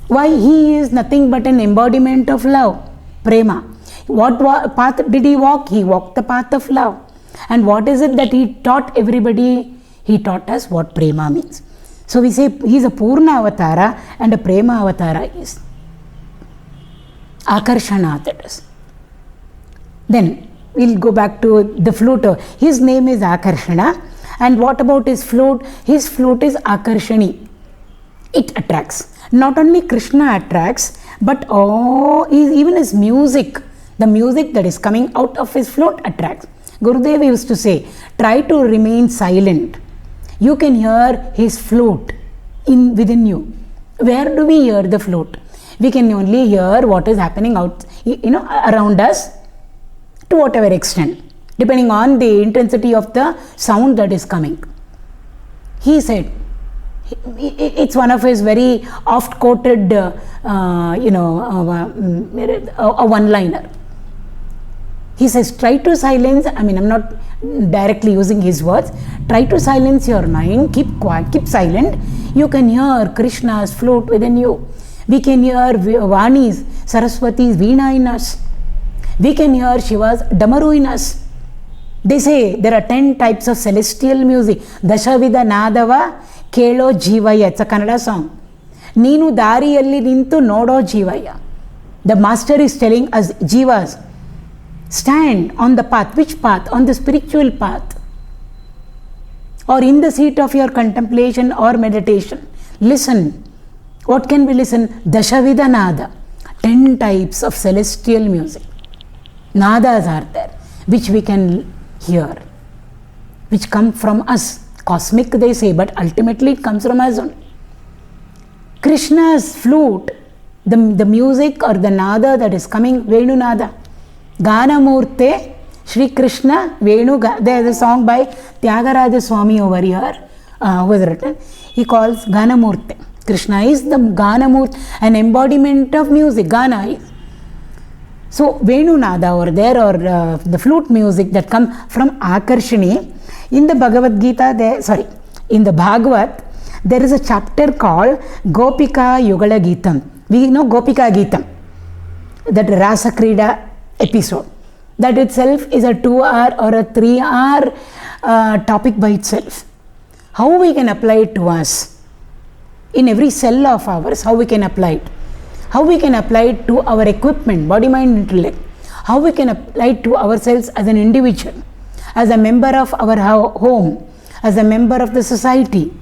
Why? He is nothing but an embodiment of love, prema. What path did he walk? He walked the path of love. And what is it that he taught everybody? He taught us what prema means. So we say he is a Purna Avatara and a Prema Avatara is Akarshana, that is. Then we'll go back to the flute. His name is Akarshana. And what about his flute? His flute is Akarshani. It attracts. Not only Krishna attracts, but even his music, the music that is coming out of his flute attracts. Gurudev used to say, try to remain silent. You can hear his flute within you. Where do we hear the flute? We can only hear what is happening out, around us, to whatever extent, depending on the intensity of the sound that is coming. He said, it's one of his very oft-quoted, a one-liner. He says, try to silence, I'm not directly using his words, try to silence your mind, keep quiet, keep silent. You can hear Krishna's flute within you. We can hear Vani's, Saraswati's Veena in us. We can hear Shiva's Damaru in us. They say there are 10 types of celestial music. Dashavida Nadava Kelo Jivaya. It's a Kannada song. Neenu Dariyalli Nintu Nodo Jivaya. The master is telling us, Jivas, stand on the path. Which path? On the spiritual path. Or in the seat of your contemplation or meditation. Listen. What can we listen? Dashavida Nada. 10 types of celestial music. Nadas are there, which we can hear, which come from us. Cosmic, they say, but ultimately it comes from us only. Krishna's flute, the music or the nada that is coming, Venu Nada. Ganamurte, Shri Krishna, Venu, there is a song by Tyagaraja Swami over here. who has written, he calls Ganamurti. Krishna is the Ganamurti, an embodiment of music. Gana is. So Venunada over there, or the flute music that comes from Akarshini. In the Bhagavad Gita, in the Bhagavat, there is a chapter called Gopika Yugala Geetam. We know Gopika Geetam, that Rasa Krida episode. That itself is a 2-hour or a 3-hour topic by itself. How we can apply it to us? In every cell of ours, how we can apply it? How we can apply it to our equipment, body, mind, intellect? How we can apply it to ourselves as an individual, as a member of our home, as a member of the society?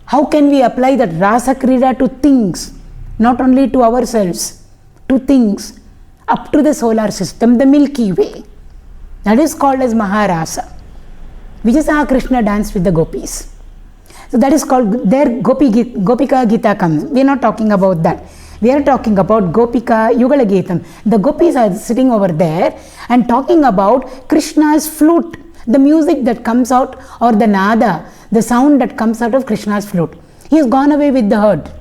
How can we apply that Rasa Krida to things, not only to ourselves, to things, up to the solar system, the Milky Way? That is called as Maharasa. We just saw Krishna dance with the gopis. So that is called, there Gopika Gita comes. We are not talking about that. We are talking about Gopika Yugala Geetam. The gopis are sitting over there and talking about Krishna's flute, the music that comes out, or the nada, the sound that comes out of Krishna's flute. He has gone away with the herd.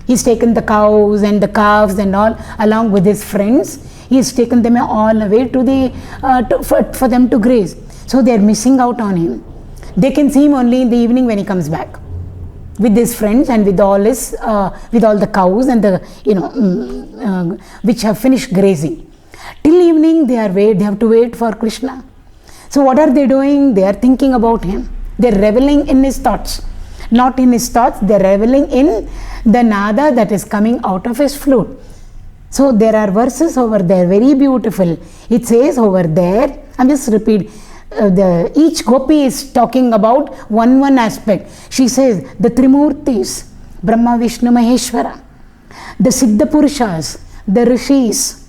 He's taken the cows and the calves and all along with his friends. He has taken them all away to the for them to graze. So they are missing out on him. They can see him only in the evening when he comes back with his friends and with all his with all the cows and the which have finished grazing. Till evening they have to wait for Krishna. So what are they doing? They are thinking about him. They are reveling in his thoughts. Not in his thoughts, they are reveling in the nada that is coming out of his flute. So there are verses over there, very beautiful. It says over there, I'm just repeat. Each gopi is talking about one aspect. She says the Trimurtis, Brahma, Vishnu, Maheshwara, the Siddha Purushas, the Rishis,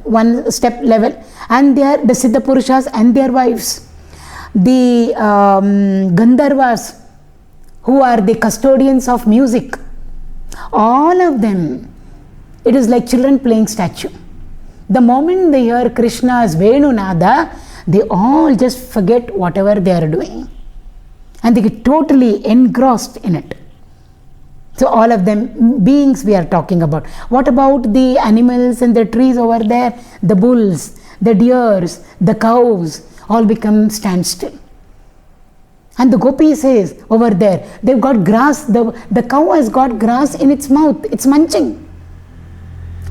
one step level, and the Siddha Purushas and their wives, the Gandharvas, who are the custodians of music, all of them. It is like children playing statue. The moment they hear Krishna's Venunada, they all just forget whatever they are doing and they get totally engrossed in it. So all of them beings we are talking about. What about the animals and the trees over there? The bulls, the deers, the cows all become standstill. And the gopi says over there, they've got grass, the cow has got grass in its mouth, it's munching.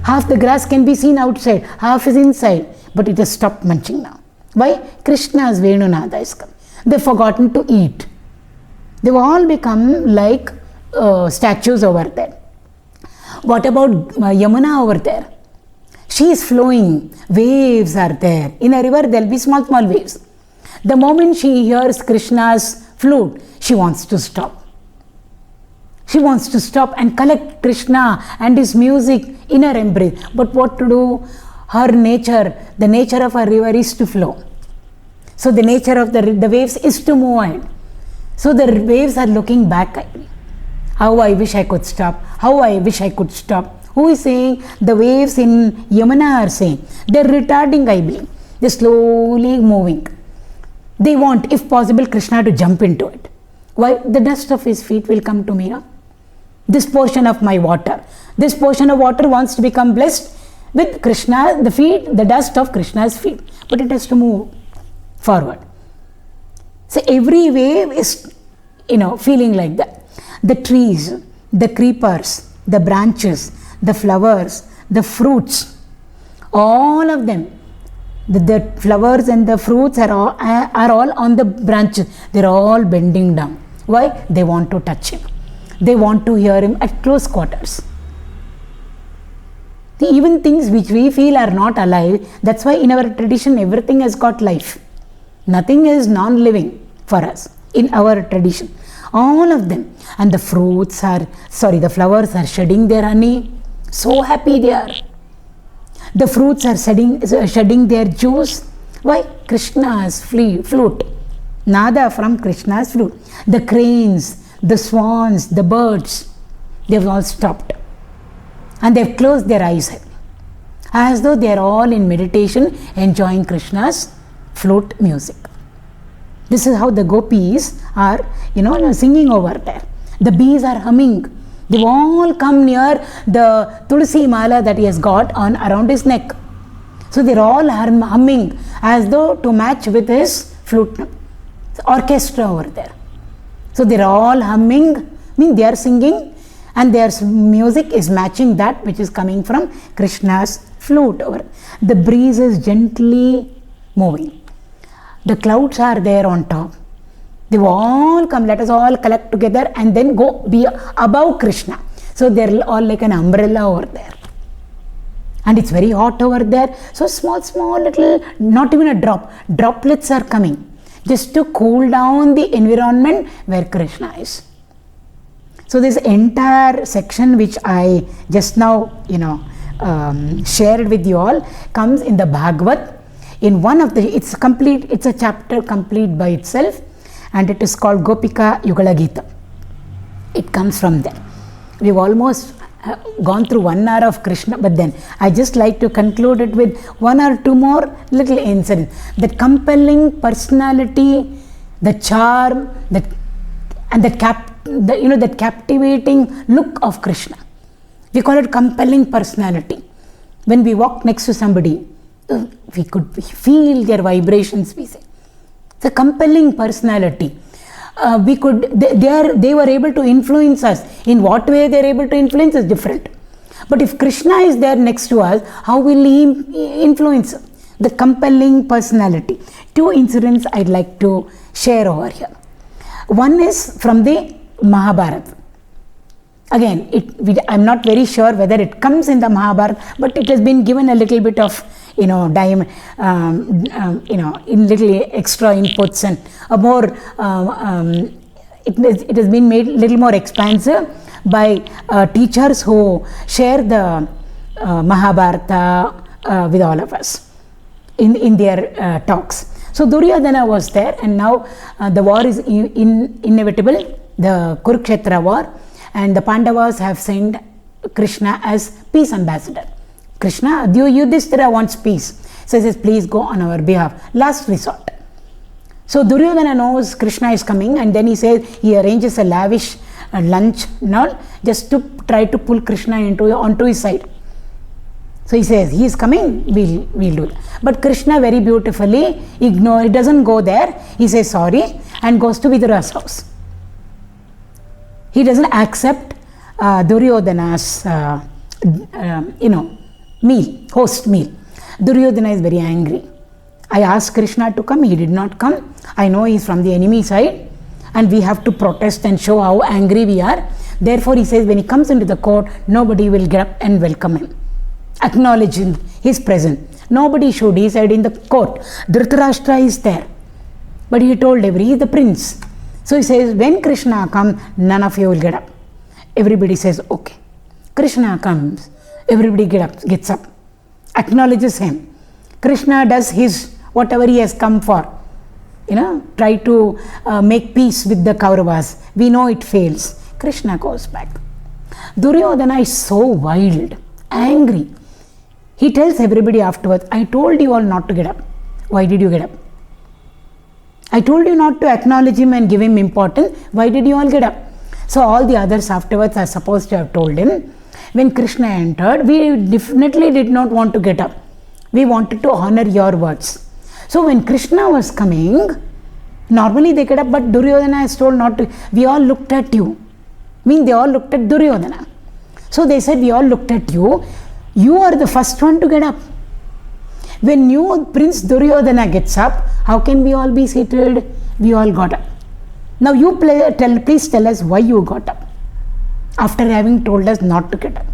Half the grass can be seen outside, half is inside, but it has stopped munching now. Why? Krishna's Venunada is come. They've forgotten to eat. They've all become like statues over there. What about Yamuna over there? She is flowing. Waves are there. In a river, there will be small waves. The moment she hears Krishna's flute, she wants to stop. She wants to stop and collect Krishna and his music in her embrace. But what to do? Her nature, the nature of a river is to flow. So the nature of the waves is to move ahead. So the waves are looking back. How I wish I could stop. How I wish I could stop. Who is saying? The waves in Yamuna are saying. They are retarding, I believe. They are slowly moving. They want, if possible, Krishna to jump into it. Why? The dust of his feet will come to me now. This portion of my water. This portion of water wants to become blessed with Krishna, the dust of Krishna's feet. But it has to move forward. So every wave is, feeling like that. The trees, the creepers, the branches, the flowers, the fruits, all of them. The flowers and the fruits are all on the branches. They are all bending down. Why? They want to touch him. They want to hear him at close quarters. Even things which we feel are not alive, that's why in our tradition everything has got life. Nothing is non-living for us in our tradition. All of them. And the flowers are shedding their honey. So happy they are. The fruits are shedding their juice. Why? Krishna's flute. Nada from Krishna's flute. The cranes, the swans, the birds, they've all stopped. And they've closed their eyes as though they are all in meditation enjoying Krishna's flute music. This is how the gopis are, singing over there. The bees are humming. They've all come near the tulsi mala that he has got on around his neck. So they're all humming as though to match with his flute orchestra over there. So they're all humming, they are singing, and their music is matching that which is coming from Krishna's flute. The breeze is gently moving. The clouds are there on top. They've all come. Let us all collect together and then go be above Krishna. So they're all like an umbrella over there. And it's very hot over there. So small little, not even a drop, droplets are coming just to cool down the environment where Krishna is. So this entire section which I just now, shared with you all comes in the Bhagavad. In one of the, it's a chapter complete by itself, and it is called Gopika Yugala Gita. It comes from there. We've almost gone through 1 hour of Krishna, but then I just like to conclude it with 1 or 2 more little incidents. The compelling personality, the charm, that captivating look of Krishna. We call it compelling personality. When we walk next to somebody, we could feel their vibrations, we say. It's a compelling personality. They were able to influence us. In what way they are able to influence is different. But if Krishna is there next to us, how will he influence us? The compelling personality. 2 incidents I'd like to share over here. One is from the Mahabharata. Again, I'm not very sure whether it comes in the Mahabharata, but it has been given a little bit of in little extra inputs and a more it has been made little more expansive by teachers who share the Mahabharata with all of us in their talks. So Duryodhana was there, and now the war is inevitable, the Kurukshetra war, and the Pandavas have sent Krishna as peace ambassador. Krishna, Yudhishthira wants peace. So he says, please go on our behalf. Last resort. So Duryodhana knows Krishna is coming, and then he arranges a lavish lunch and all, just to try to pull Krishna onto his side. So he says, he is coming, we'll do it. But Krishna very beautifully he doesn't go there. He says sorry and goes to Vidura's house. He doesn't accept Duryodhana's host meal. Duryodhana is very angry. I asked Krishna to come, he did not come. I know he is from the enemy side, and we have to protest and show how angry we are. Therefore he says, when he comes into the court, nobody will get up and welcome him, acknowledge his presence. Nobody should, he said in the court. Dhritarashtra is there, but he told he is the prince. So he says, when Krishna comes, none of you will get up. Everybody says, okay. Krishna comes, everybody gets up, acknowledges him. Krishna does his, whatever he has come for, try to make peace with the Kauravas. We know it fails. Krishna goes back. Duryodhana is so wild, angry. He tells everybody afterwards, I told you all not to get up. Why did you get up? I told you not to acknowledge him and give him importance. Why did you all get up? So all the others afterwards are supposed to have told him, when Krishna entered, we definitely did not want to get up. We wanted to honor your words. So when Krishna was coming, normally they get up, but Duryodhana is told not to. We all looked at you. They all looked at Duryodhana. So they said, we all looked at you. You are the first one to get up. When Prince Duryodhana gets up, how can we all be seated? We all got up. Now you please tell us why you got up, after having told us not to get up.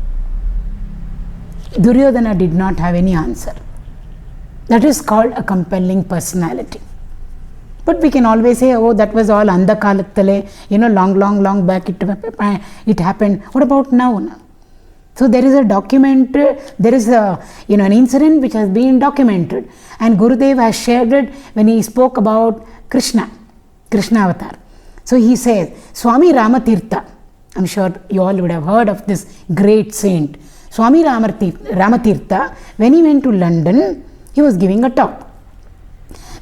Duryodhana did not have any answer. That is called a compelling personality. But we can always say, oh, that was all andha kalattale, long back it happened. What about now? So there is a document, there is an incident which has been documented, and Gurudev has shared it when he spoke about Krishna avatar. So he says, Swami Ramatirtha, I'm sure you all would have heard of this great saint. Swami Ramatirtha, when he went to London, he was giving a talk.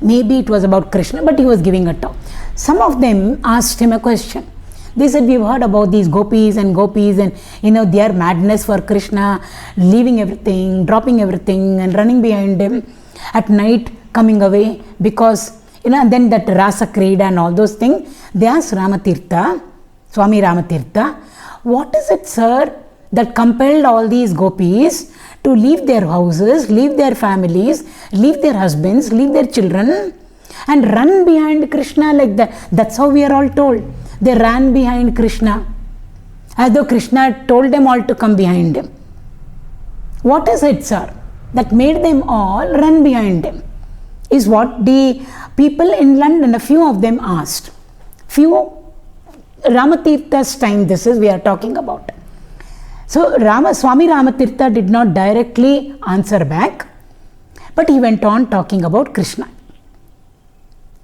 maybe it was about Krishna, but he was giving a talk. Some of them asked him a question. They said, we've heard about these gopis and their madness for Krishna, leaving everything, dropping everything and running behind him at night, coming away because, and then that Rasa Krida and all those things. They asked Swami Ramatirtha, what is it, sir, that compelled all these gopis to leave their houses, leave their families, leave their husbands, leave their children and run behind Krishna like that? That's how we are all told. They ran behind Krishna as though Krishna told them all to come behind him. What is it, sir, that made them all run behind him? Is what the people in London, a few of them asked. Ramatirtha's time, this is we are talking about. So Swami Ramatirtha did not directly answer back, but he went on talking about Krishna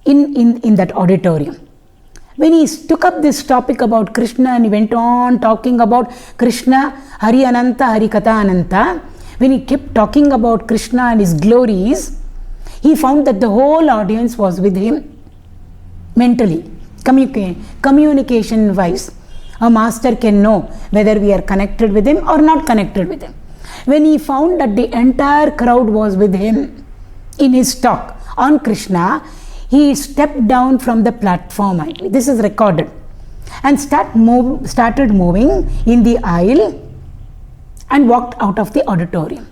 in that auditorium. When he took up this topic about Krishna and he went on talking about Krishna, Hari Ananta, Hari Katha Ananta, when he kept talking about Krishna and his glories, he found that the whole audience was with him mentally, communication wise. A master can know whether we are connected with him or not connected with him. When he found that the entire crowd was with him in his talk on Krishna, he stepped down from the platform. This is recorded. And started moving in the aisle and walked out of the auditorium.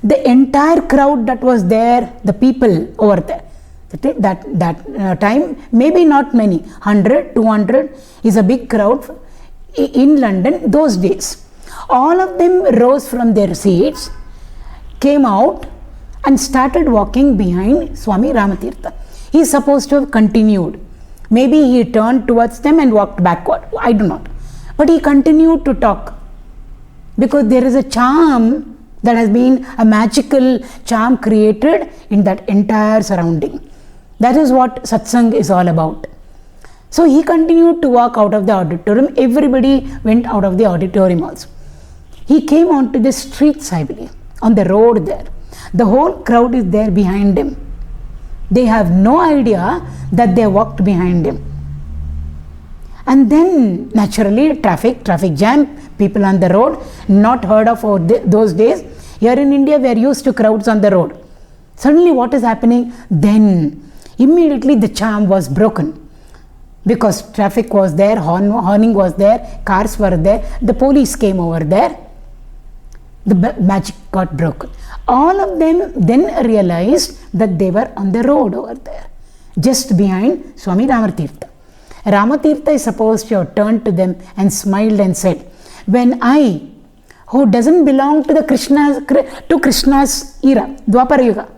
The entire crowd that was there, the people over there, that time, maybe not many, 100, 200 is a big crowd in London those days. All of them rose from their seats, came out and started walking behind Swami Ramatirtha. He is supposed to have continued. Maybe he turned towards them and walked backward. I do not. But he continued to talk because there is a charm that has been a magical charm created in that entire surrounding. That is what satsang is all about. So he continued to walk out of the auditorium. Everybody went out of the auditorium also. He came onto the streets, I believe, on the road there. The whole crowd is there behind him. They have no idea that they walked behind him. And then naturally traffic jam, people on the road, not heard of those days. Here in India we are used to crowds on the road. Suddenly what is happening? Then immediately the charm was broken. Because traffic was there, horning was there, cars were there, the police came over there. The magic got broken. All of them then realized that they were on the road over there, just behind Swami Ramatirtha. Ramatirtha is supposed to have turned to them and smiled and said, when I, who doesn't belong to Krishna's era, Dwapara Yuga,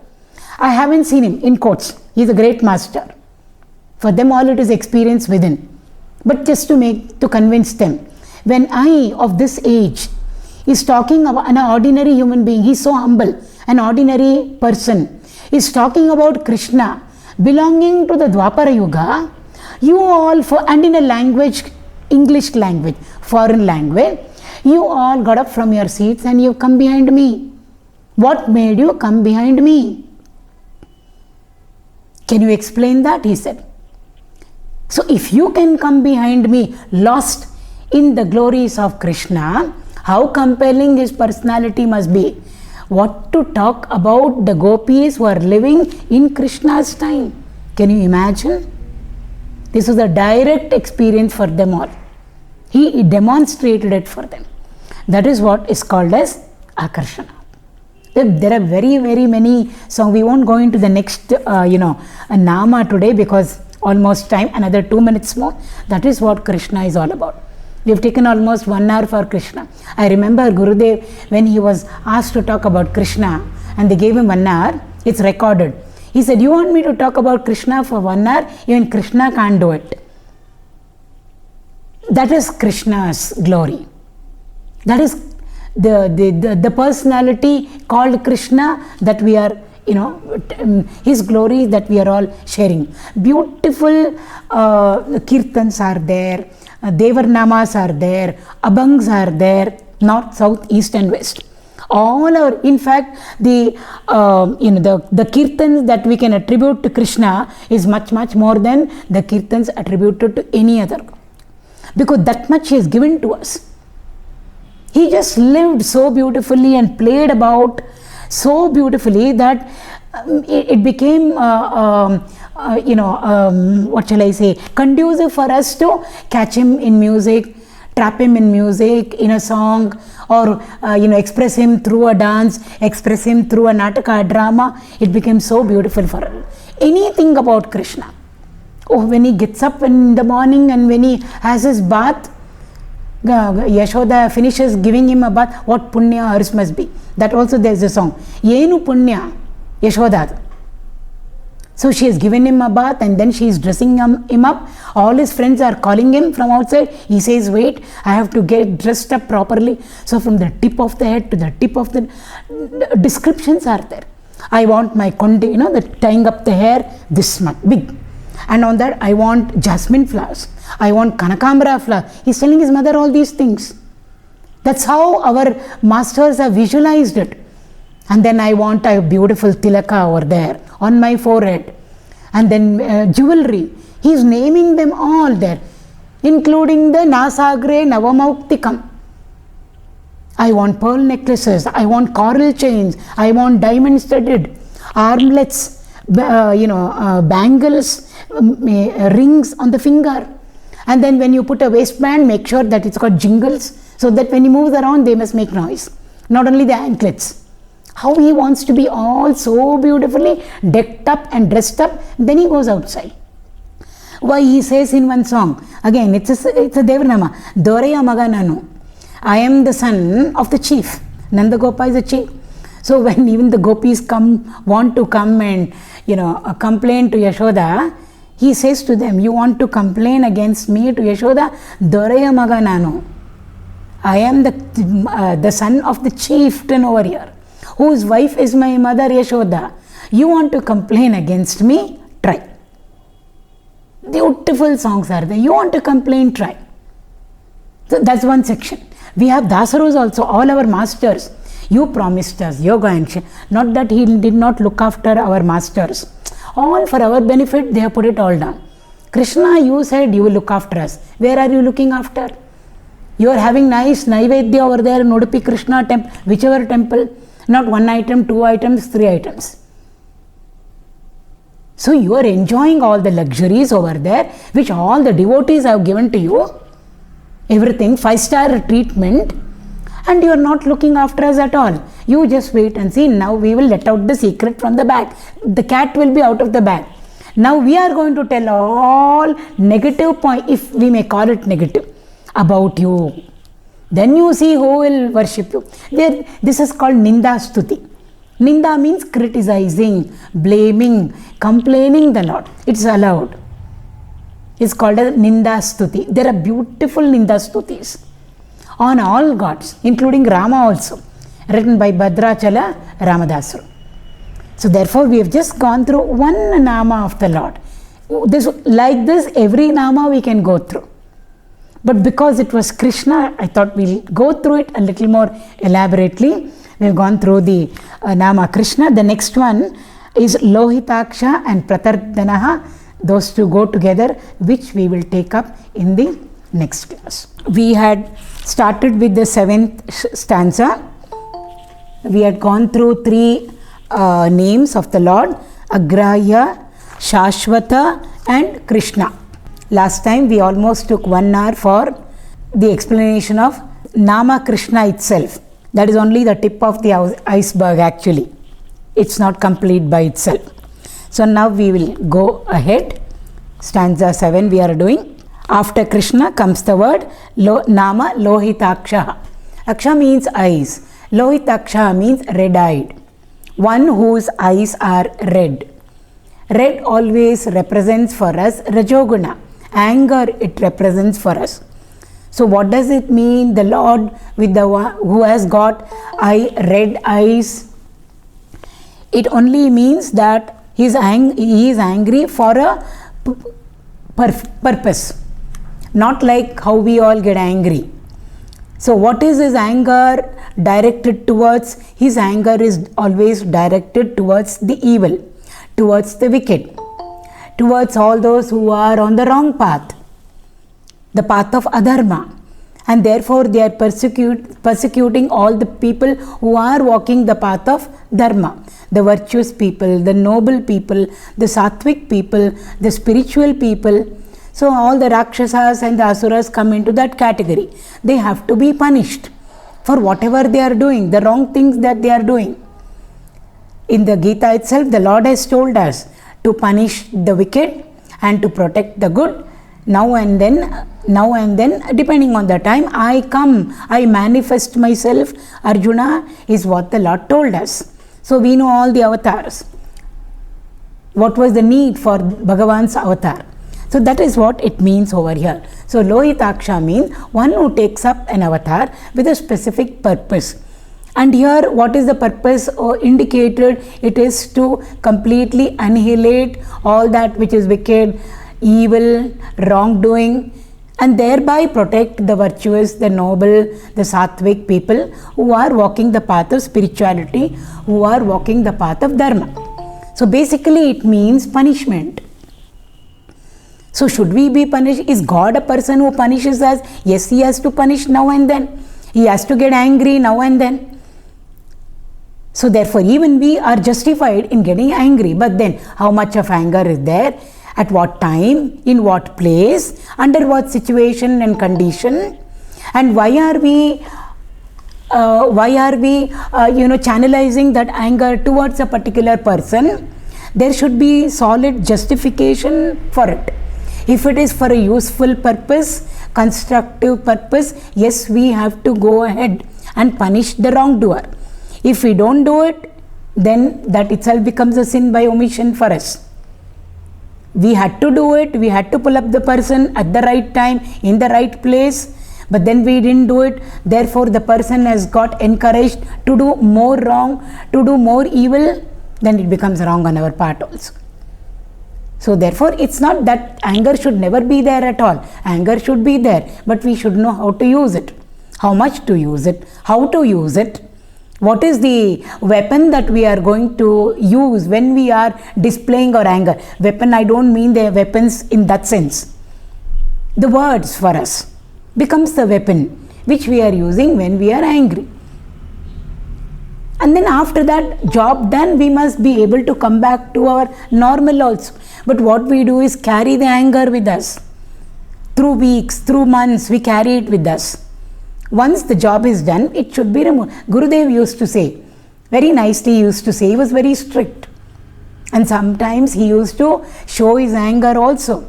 I haven't seen him in quotes, he is a great master. For them all it is experience within. But just to convince them, when I of this age is talking about an ordinary human being, he is so humble, an ordinary person, is talking about Krishna belonging to the Dwapara Yuga, you all, and in a language, English language, foreign language, you all got up from your seats and you come behind me. What made you come behind me? Can you explain that? He said. So if you can come behind me, lost in the glories of Krishna, how compelling his personality must be. What to talk about the gopis who are living in Krishna's time. Can you imagine? This was a direct experience for them all. He demonstrated it for them. That is what is called as akarshana. There are very, very many, so we won't go into the next, nama today because almost time, another 2 minutes more. That is what Krishna is all about. We have taken almost 1 hour for Krishna. I remember Gurudev, when he was asked to talk about Krishna and they gave him 1 hour, it's recorded. He said, you want me to talk about Krishna for 1 hour? Even Krishna can't do it. That is Krishna's glory. That is the personality called Krishna that we are, his glory that we are all sharing. Beautiful kirtans are there, Devarnamas are there, Abhangs are there, north, south, east and west. All our, in fact, the kirtans that we can attribute to Krishna is much more than the kirtans attributed to any other, because that much he has given to us. He just lived so beautifully and played about so beautifully that it became what shall I say, conducive for us to catch him in music, trap him in music, in a song, or express him through a dance, express him through a nataka, a drama. It became so beautiful for us. Anything about Krishna. Oh, when he gets up in the morning and when he has his bath, Yashoda finishes giving him a bath, what punya hers must be. That also there is a song. Yenu punya Yashoda. So she has given him a bath and then she is dressing him up. All his friends are calling him from outside. He says, wait, I have to get dressed up properly. So from the tip of the head to the tip of the descriptions are there. I want my konde, the tying up the hair this much big. And on that I want jasmine flowers. I want kanakambra flowers. He's telling his mother all these things. That's how our masters have visualized it. And then I want a beautiful tilaka over there on my forehead. And then jewelry. He's naming them all there, including the nasagre navamauktikam. I want pearl necklaces. I want coral chains. I want diamond studded armlets, bangles, rings on the finger. And then when you put a waistband, make sure that it's got jingles, so that when he moves around, they must make noise. Not only the anklets. How he wants to be all so beautifully decked up and dressed up, then he goes outside. Why he says in one song, again it's a Devanama, Doraya Magananu. I am the son of the chief. Nandagopa is a chief. So when even the gopis want to come and complain to Yashoda, he says to them, you want to complain against me to Yashoda? Doraya Magananu. I am the son of the chieftain over here, whose wife is my mother Yashoda. You want to complain against me? Try. Beautiful songs are there. You want to complain? Try. So that's one section. We have Dasarus also, all our masters. You promised us, Yoga and Shri. Not that he did not look after our masters. All for our benefit, they have put it all down. Krishna, you said you will look after us. Where are you looking after? You are having nice Naivedya over there in Udupi Krishna temple, whichever temple. Not one item, 2 items, 3 items. So you are enjoying all the luxuries over there, which all the devotees have given to you. Everything, 5-star treatment, and you are not looking after us at all. You just wait and see. Now we will let out the secret from the bag. The cat will be out of the bag. Now we are going to tell all negative point, if we may call it negative, about you. Then you see who will worship you. This is called Ninda Stuti. Ninda means criticizing, blaming, complaining the Lord. It's allowed. It's called as Ninda Stuti. There are beautiful Ninda Stutis on all gods, including Rama also, written by Bhadrachala Ramadasru. So therefore we have just gone through one Nama of the Lord. Like this, every Nama we can go through. But because it was Krishna, I thought we'll go through it a little more elaborately. We've gone through the Nama Krishna. The next one is lōhitākṣaḥ and pratardanaḥ. Those two go together, which we will take up in the next class. We had started with the 7th stanza. We had gone through 3 names of the Lord, agrāhyaḥ, śāśvatō and Krishna. Last time we almost took 1 hour for the explanation of Nama Krishna itself. That is only the tip of the iceberg actually. It's not complete by itself. So now we will go ahead. Stanza 7 we are doing. After Krishna comes the word Nama lōhitākṣaḥ. Aksha means eyes. Lōhitākṣaḥ means red-eyed. One whose eyes are red. Red always represents for us Rajoguna. Anger it represents for us. So what does it mean, the Lord with the one who has got red eyes? It only means that he is angry for a purpose. Not like how we all get angry. So what is his anger directed towards? His anger is always directed towards the evil, towards the wicked, towards all those who are on the wrong path, the path of adharma. And therefore they are persecuting all the people who are walking the path of dharma, the virtuous people, the noble people, the sattvic people, the spiritual people. So all the Rakshasas and the Asuras come into that category. They have to be punished for whatever they are doing, the wrong things that they are doing. In the Gita itself, the Lord has told us to punish the wicked and to protect the good. Now and then, depending on the time, I manifest myself, Arjuna, is what the Lord told us. So we know all the avatars. What was the need for Bhagavan's avatar? So that is what it means over here. So lōhitākṣaḥ means one who takes up an avatar with a specific purpose. And here what is the purpose indicated? It is to completely annihilate all that which is wicked, evil, wrongdoing, and thereby protect the virtuous, the noble, the sattvic people who are walking the path of spirituality, who are walking the path of dharma. So basically it means punishment. So should we be punished? Is God a person who punishes us? Yes, he has to punish now and then. He has to get angry now and then. So therefore even we are justified in getting angry. But then how much of anger is there? At what time? In what place? Under what situation and condition? And why are we channelizing that anger towards a particular person? There should be solid justification for it. If it is for a useful purpose, constructive purpose, yes, we have to go ahead and punish the wrongdoer. If we don't do it, then that itself becomes a sin by omission for us. We had to do it, we had to pull up the person at the right time, in the right place, but then we didn't do it. Therefore the person has got encouraged to do more wrong, to do more evil, then it becomes wrong on our part also. So therefore it's not that anger should never be there at all. Anger should be there, but we should know how to use it, how much to use it, how to use it. What is the weapon that we are going to use when we are displaying our anger? Weapon, I don't mean the weapons in that sense. The words for us becomes the weapon which we are using when we are angry. And then after that job done, we must be able to come back to our normal also. But what we do is carry the anger with us. Through weeks, through months, we carry it with us. Once the job is done, it should be removed. Gurudev used to say, very nicely he used to say, he was very strict. And sometimes he used to show his anger also.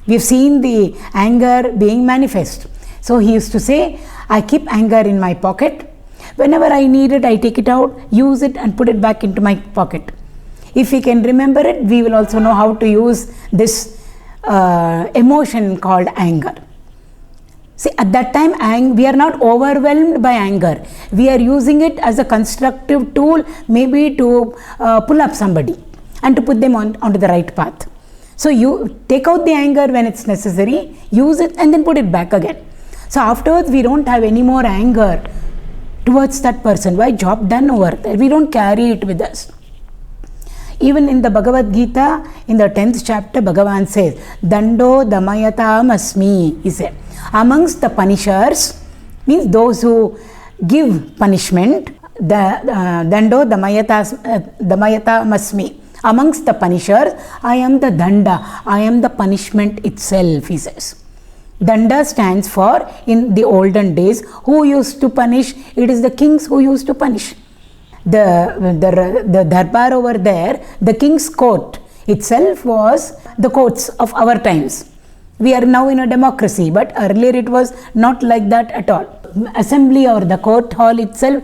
We've seen the anger being manifest. So he used to say, I keep anger in my pocket. Whenever I need it, I take it out, use it and put it back into my pocket. If we can remember it, we will also know how to use this emotion called anger. See, at that time, we are not overwhelmed by anger. We are using it as a constructive tool, maybe to pull up somebody and to put them onto the right path. So you take out the anger when it's necessary, use it and then put it back again. So afterwards, we don't have any more anger towards that person. Why? Job done over there. We don't carry it with us. Even in the Bhagavad Gita, in the 10th chapter, Bhagavan says, Dando Damayatam Asmi, he said. Amongst the punishers, means those who give punishment, Dando Damayatam Asmi. Amongst the punishers, I am the Danda, I am the punishment itself, he says. Danda stands for, in the olden days, who used to punish? It is the kings who used to punish. The darbar over there, the king's court itself was the courts of our times. We are now in a democracy, but earlier it was not like that at all. Assembly or the court hall itself,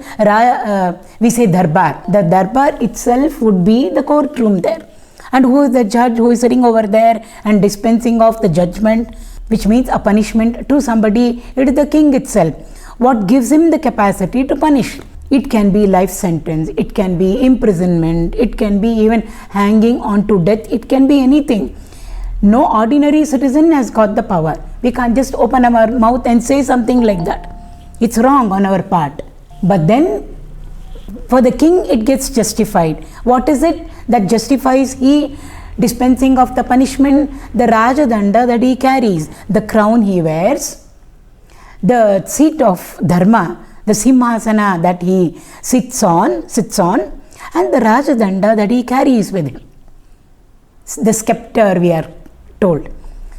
we say darbar. The darbar itself would be the courtroom there. And who is the judge who is sitting over there and dispensing of the judgment, which means a punishment to somebody? It is the king itself. What gives him the capacity to punish? It can be life sentence, it can be imprisonment, it can be even hanging on to death, it can be anything. No ordinary citizen has got the power. We can't just open our mouth and say something like that. It's wrong on our part. But then for the king it gets justified. What is it that justifies he dispensing of the punishment? The Rajadanda that he carries, the crown he wears, the seat of Dharma, the Simhasana that he sits on, and the Rajadanda that he carries with him. The scepter, we are told.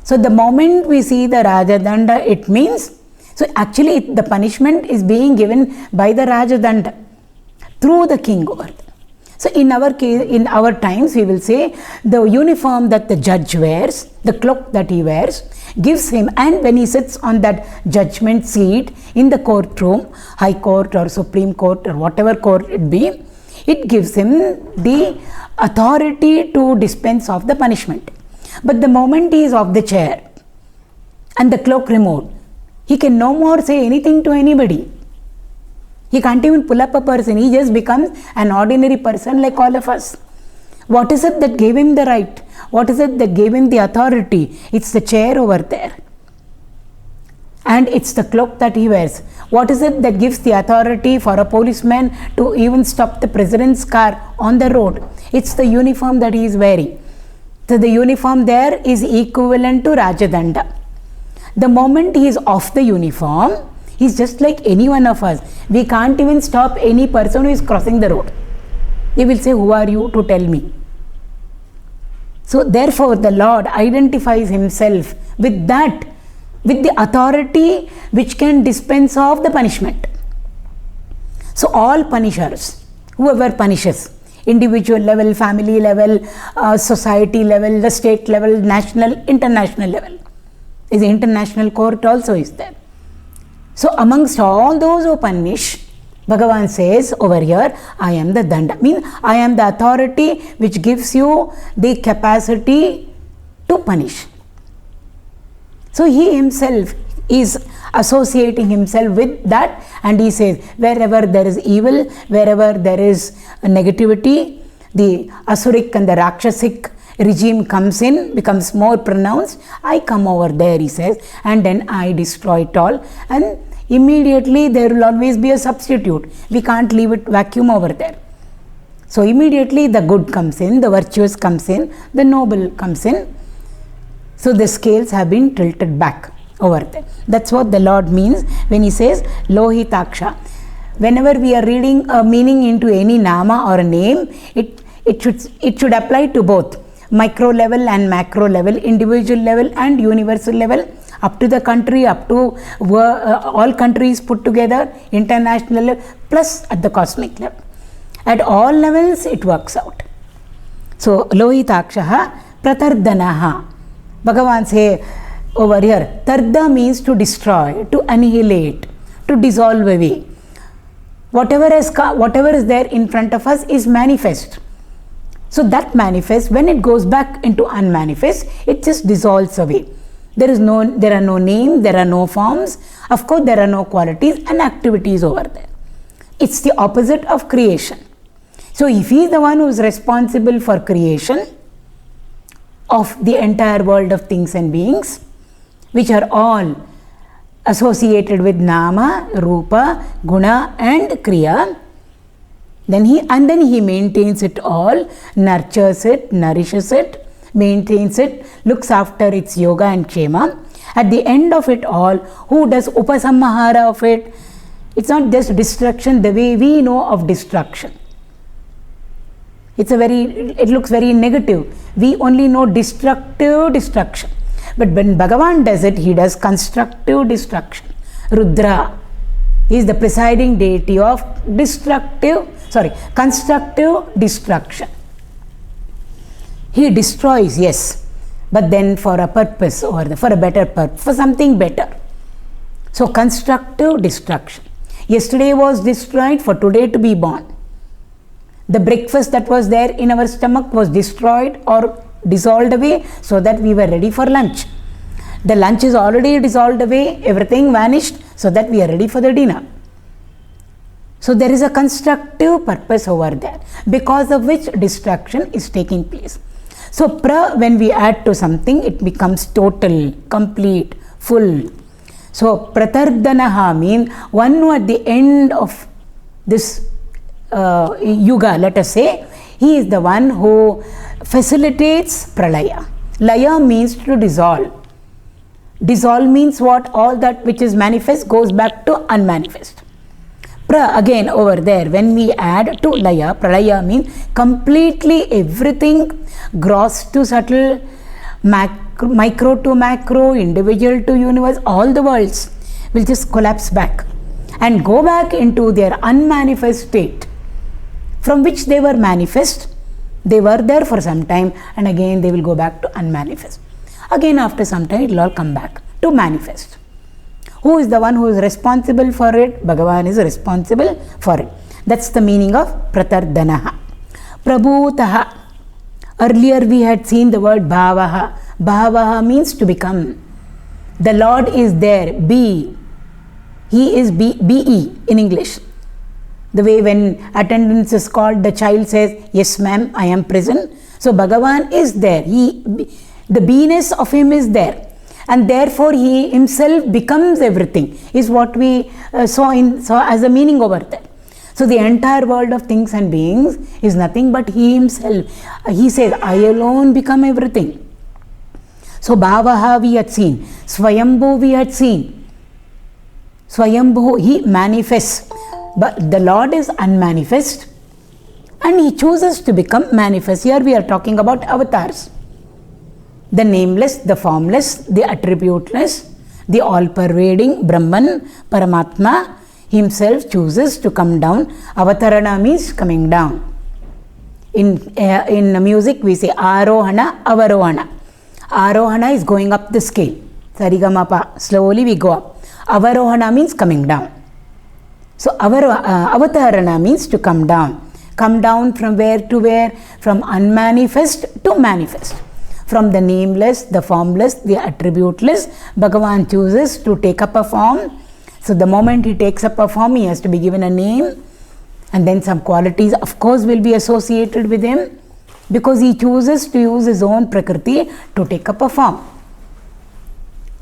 So the moment we see the Rajadanda, it means, so actually the punishment is being given by the Rajadanda through the king over there. So in our case, in our times, we will say the uniform that the judge wears, the cloak that he wears, gives him, and when he sits on that judgment seat in the courtroom, high court or supreme court or whatever court it be, it gives him the authority to dispense of the punishment. But the moment he is off the chair and the cloak removed, he can no more say anything to anybody. He can't even pull up a person. He just becomes an ordinary person like all of us. What is it that gave him the right? What is it that gave him the authority? It's the chair over there. And it's the cloak that he wears. What is it that gives the authority for a policeman to even stop the president's car on the road? It's the uniform that he is wearing. So the uniform there is equivalent to Rajadanda. The moment he is off the uniform, he is just like any one of us. We can't even stop any person who is crossing the road. He will say, who are you to tell me? So therefore the Lord identifies himself with that, with the authority which can dispense of the punishment. So all punishers, whoever punishes, individual level, family level, society level, the state level, national, international level. Is the international court also is there. So amongst all those who punish, Bhagavan says over here, I am the Danda. Means I am the authority which gives you the capacity to punish. So he himself is associating himself with that, and he says, wherever there is evil, wherever there is negativity, the Asuric and the Rakshasic regime comes in, becomes more pronounced. I come over there, he says, and then I destroy it all. And immediately there will always be a substitute. We can't leave it vacuum over there. So immediately the good comes in, the virtuous comes in, the noble comes in. So the scales have been tilted back over there. That's what the Lord means when he says lōhitākṣaḥ. Whenever we are reading a meaning into any nama or a name, it should apply to both micro level and macro level, individual level and universal level, up to the country, up to all countries put together, international level, plus at the cosmic level. At all levels it works out. So lōhitākṣaḥ pratardanaḥ. Bhagavan say over here, tarda means to destroy, to annihilate, to dissolve away. Whatever is there in front of us is manifest. So that manifest, when it goes back into unmanifest, it just dissolves away. There are no names, there are no forms. Of course, there are no qualities and activities over there. It's the opposite of creation. So if he is the one who is responsible for creation of the entire world of things and beings, which are all associated with nama, rupa, guna and kriya, then he maintains it all, nurtures it, nourishes it, maintains it, looks after its yoga and kshema. At the end of it all, who does upasamhara of it? It's not just destruction the way we know of destruction. It looks very negative. We only know destructive destruction. But when Bhagavan does it, he does constructive destruction. Rudra is the presiding deity of constructive destruction. He destroys, yes, but then for a purpose or for a better purpose, for something better. So constructive destruction. Yesterday was destroyed for today to be born. The breakfast that was there in our stomach was destroyed or dissolved away so that we were ready for lunch. The lunch is already dissolved away, everything vanished so that we are ready for the dinner. So there is a constructive purpose over there, because of which destruction is taking place. So when we add to something, it becomes total, complete, full. So pratardanaḥ means one who at the end of this yuga, let us say, he is the one who facilitates pralaya. Laya means to dissolve. Dissolve means what? All that which is manifest goes back to unmanifest. Again over there, when we add to laya, pralaya means completely everything, gross to subtle, micro to macro, individual to universe, all the worlds will just collapse back and go back into their unmanifest state, from which they were manifest. They were there for some time, and again they will go back to unmanifest. Again after some time it will all come back to manifest. Who is the one who is responsible for it? Bhagavan is responsible for it. That's the meaning of pratardanaḥ. Prabhūtaḥ. Earlier we had seen the word bhavaḥ. Bhavaḥ means to become. The Lord is there, be. He is be in English. The way when attendance is called, the child says, yes ma'am, I am present. So Bhagavan is there. The beingness of him is there. And therefore he himself becomes everything, is what we saw as a meaning over there. So the entire world of things and beings is nothing but he himself. He says, I alone become everything. So Bhavaḥ we had seen. Swayambhu we had seen. Swayambhu, he manifests. But the Lord is unmanifest and he chooses to become manifest. Here we are talking about avatars. The nameless, the formless, the attributeless, the all-pervading Brahman, Paramatma himself chooses to come down. Avatarana means coming down. In music we say Arohana, Avarohana. Arohana is going up the scale. Sarigamapa, slowly we go up. Avarohana means coming down. So avatarana means to come down. Come down from where to where? From unmanifest to manifest. From the nameless, the formless, the attributeless, Bhagavan chooses to take up a form. So the moment he takes up a form, he has to be given a name, and then some qualities of course will be associated with him, because he chooses to use his own prakriti to take up a form,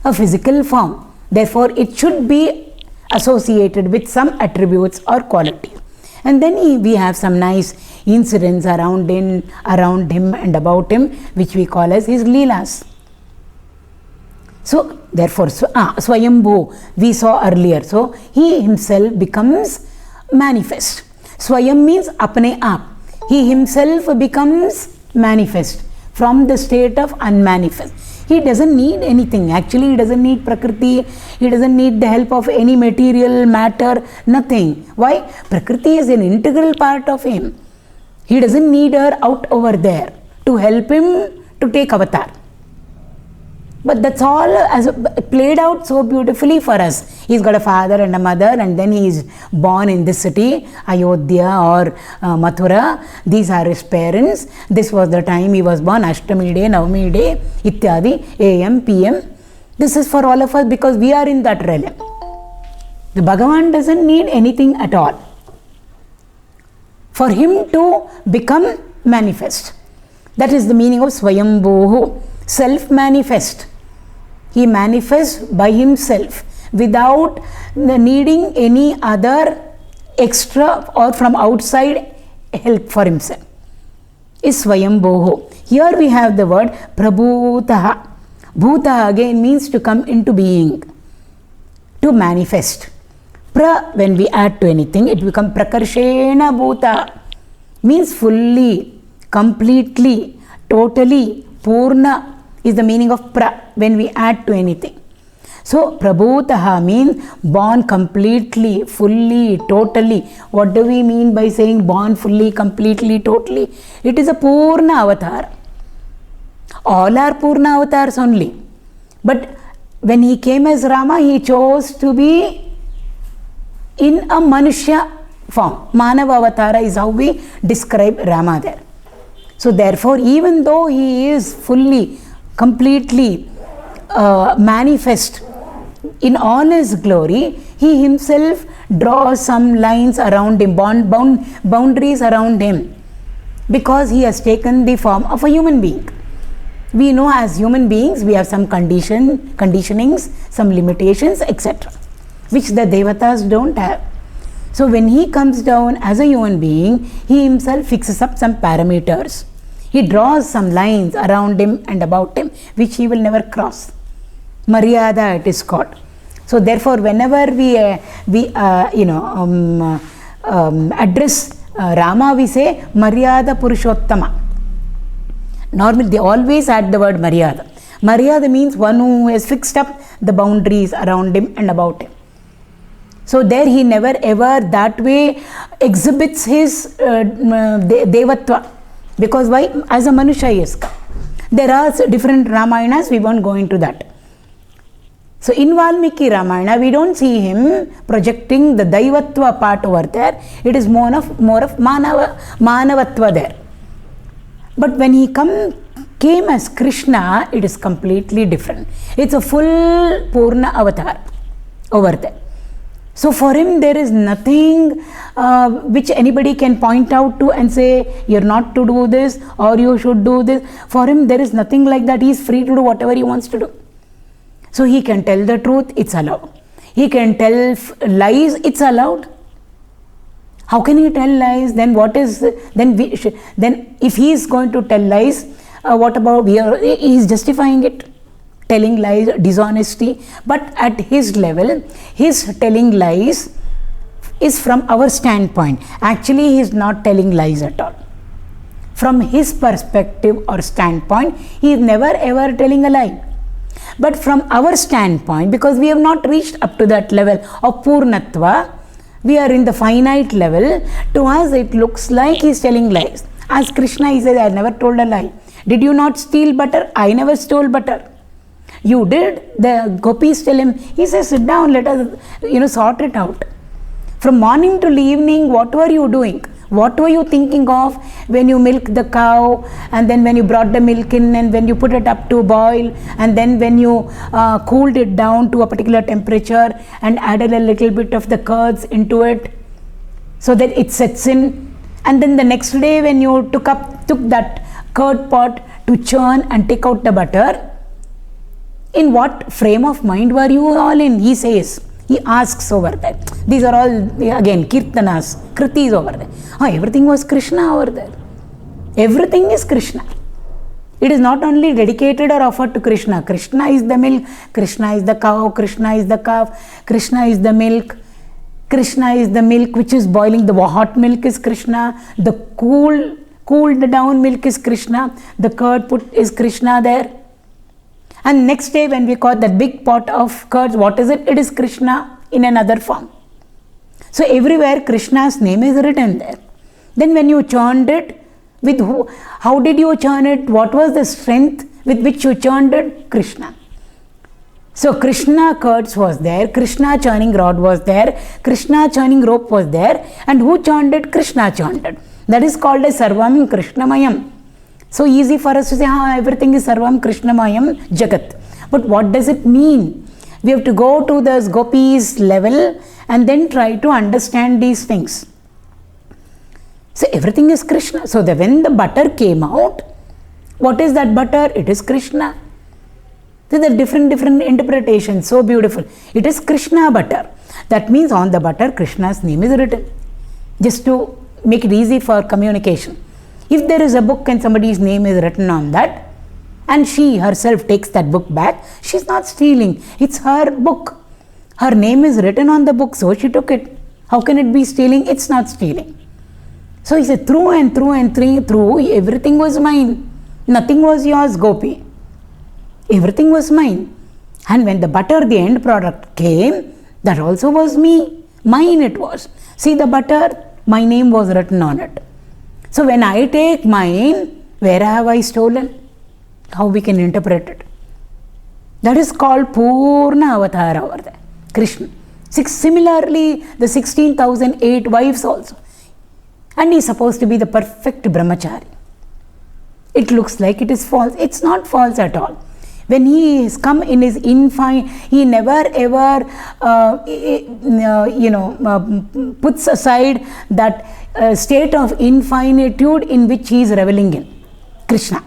a physical form. Therefore it should be associated with some attributes or qualities. And then we have some nice incidents around him and about him, which we call as his leelas. So therefore Swayambhu we saw earlier. So he himself becomes manifest. Swayam means apne aap. He himself becomes manifest from the state of unmanifest. He doesn't need anything. Actually, he doesn't need prakriti. He doesn't need the help of any material matter, nothing. Why? Prakriti is an integral part of him. He doesn't need her out over there to help him to take avatar. But that's all as played out so beautifully for us. He's got a father and a mother, and then he is born in this city, Ayodhya or Mathura. These are his parents. This was the time he was born, Ashtami day, Navami day, Ityadi, AM, PM. This is for all of us because we are in that realm. The Bhagavan doesn't need anything at all for him to become manifest. That is the meaning of Swayambhu, self-manifest. He manifests by himself without needing any other extra or from outside help for himself. Is Swayambhu. Here we have the word Prabhūtaḥ. Bhūta again means to come into being, to manifest. When we add to anything, it becomes Prakarshena Bhūta, means fully, completely, totally, Purna is the meaning of pra when we add to anything. So Prabhūtaḥ means born completely, fully, totally. What do we mean by saying born fully, completely, totally? It is a Purna avatar. All are Purna avatars only. But when he came as Rama, he chose to be in a Manushya form. Manava avatara is how we describe Rama there. So therefore, even though he is fully, completely manifest in all his glory, he himself draws some lines around him, boundaries around him, because he has taken the form of a human being. we know as human beings, we have some conditionings, some limitations, etc., which the devatas don't have. So when he comes down as a human being, he himself fixes up some parameters. He draws some lines around him and about him, which he will never cross. Maryada it is called. So therefore, whenever we address Rama, we say Maryada Purushottama. Normally, they always add the word Maryada. Maryada means one who has fixed up the boundaries around him and about him. So there he never ever that way exhibits his devatva. Because why? As a Manusha he has come. There are different Ramayanas, we won't go into that. So in Valmiki Ramayana, we don't see him projecting the Daivatva part over there. It is more of Manavatva there. But when he came as Krishna, it is completely different. It's a full Purna avatar over there. So for him, there is nothing which anybody can point out to and say, you're not to do this or you should do this. For him, there is nothing like that. He is free to do whatever he wants to do. So he can tell the truth, it's allowed. He can tell lies, it's allowed. How can he tell lies? Then what is, then if he is going to tell lies, what about, he is justifying it. Telling lies, dishonesty, but at his level, his telling lies is from our standpoint. Actually, he is not telling lies at all. From his perspective or standpoint, he is never ever telling a lie. But from our standpoint, because we have not reached up to that level of Purnatva, we are in the finite level, to us it looks like he is telling lies. As Krishna, he says, I never told a lie. Did you not steal butter? I never stole butter. You did. The gopis tell him, he says, sit down, let us sort it out. From morning till evening, what were you doing? What were you thinking of when you milked the cow, and then when you brought the milk in, and when you put it up to boil, and then when you cooled it down to a particular temperature and added a little bit of the curds into it so that it sets in, and then the next day when you took that curd pot to churn and take out the butter, in what frame of mind were you all in? He says, he asks over there. These are all, again, kirtanas, kritis over there. Everything was Krishna over there. Everything is Krishna. It is not only dedicated or offered to Krishna. Krishna is the milk, Krishna is the cow, Krishna is the calf, Krishna is the milk. Krishna is the milk which is boiling. The hot milk is Krishna. The cooled down milk is Krishna. The curd put is Krishna there. And next day when we got that big pot of curds, what is it? It is Krishna in another form. So everywhere Krishna's name is written there. Then when you churned it, with who? How did you churn it? What was the strength with which you churned it? Krishna. So Krishna curds was there, Krishna churning rod was there, Krishna churning rope was there, and who churned it? Krishna churned it. That is called as Sarvam Krishnamayam. So easy for us to say, everything is Sarvam Krishnamayam Jagat. But what does it mean? We have to go to the gopis level and then try to understand these things. So everything is Krishna. So when the butter came out, what is that butter? It is Krishna. There are different interpretations. So beautiful. It is Krishna butter. That means on the butter, Krishna's name is written. Just to make it easy for communication. If there is a book and somebody's name is written on that, and she herself takes that book back, she's not stealing. It's her book. Her name is written on the book, so she took it. How can it be stealing? It's not stealing. So he said, through, everything was mine. Nothing was yours, Gopi. Everything was mine. And when the butter, the end product came, that also was me. Mine it was. See the butter, my name was written on it. So when I take mine, where have I stolen? How we can interpret it? That is called Purna Avatara over there, Krishna. Similarly, the 16,008 wives also. And he is supposed to be the perfect brahmachari. It looks like it is false. It's not false at all. When he has come in his infinite, he never ever, puts aside that state of infinitude in which he is reveling in, Krishna.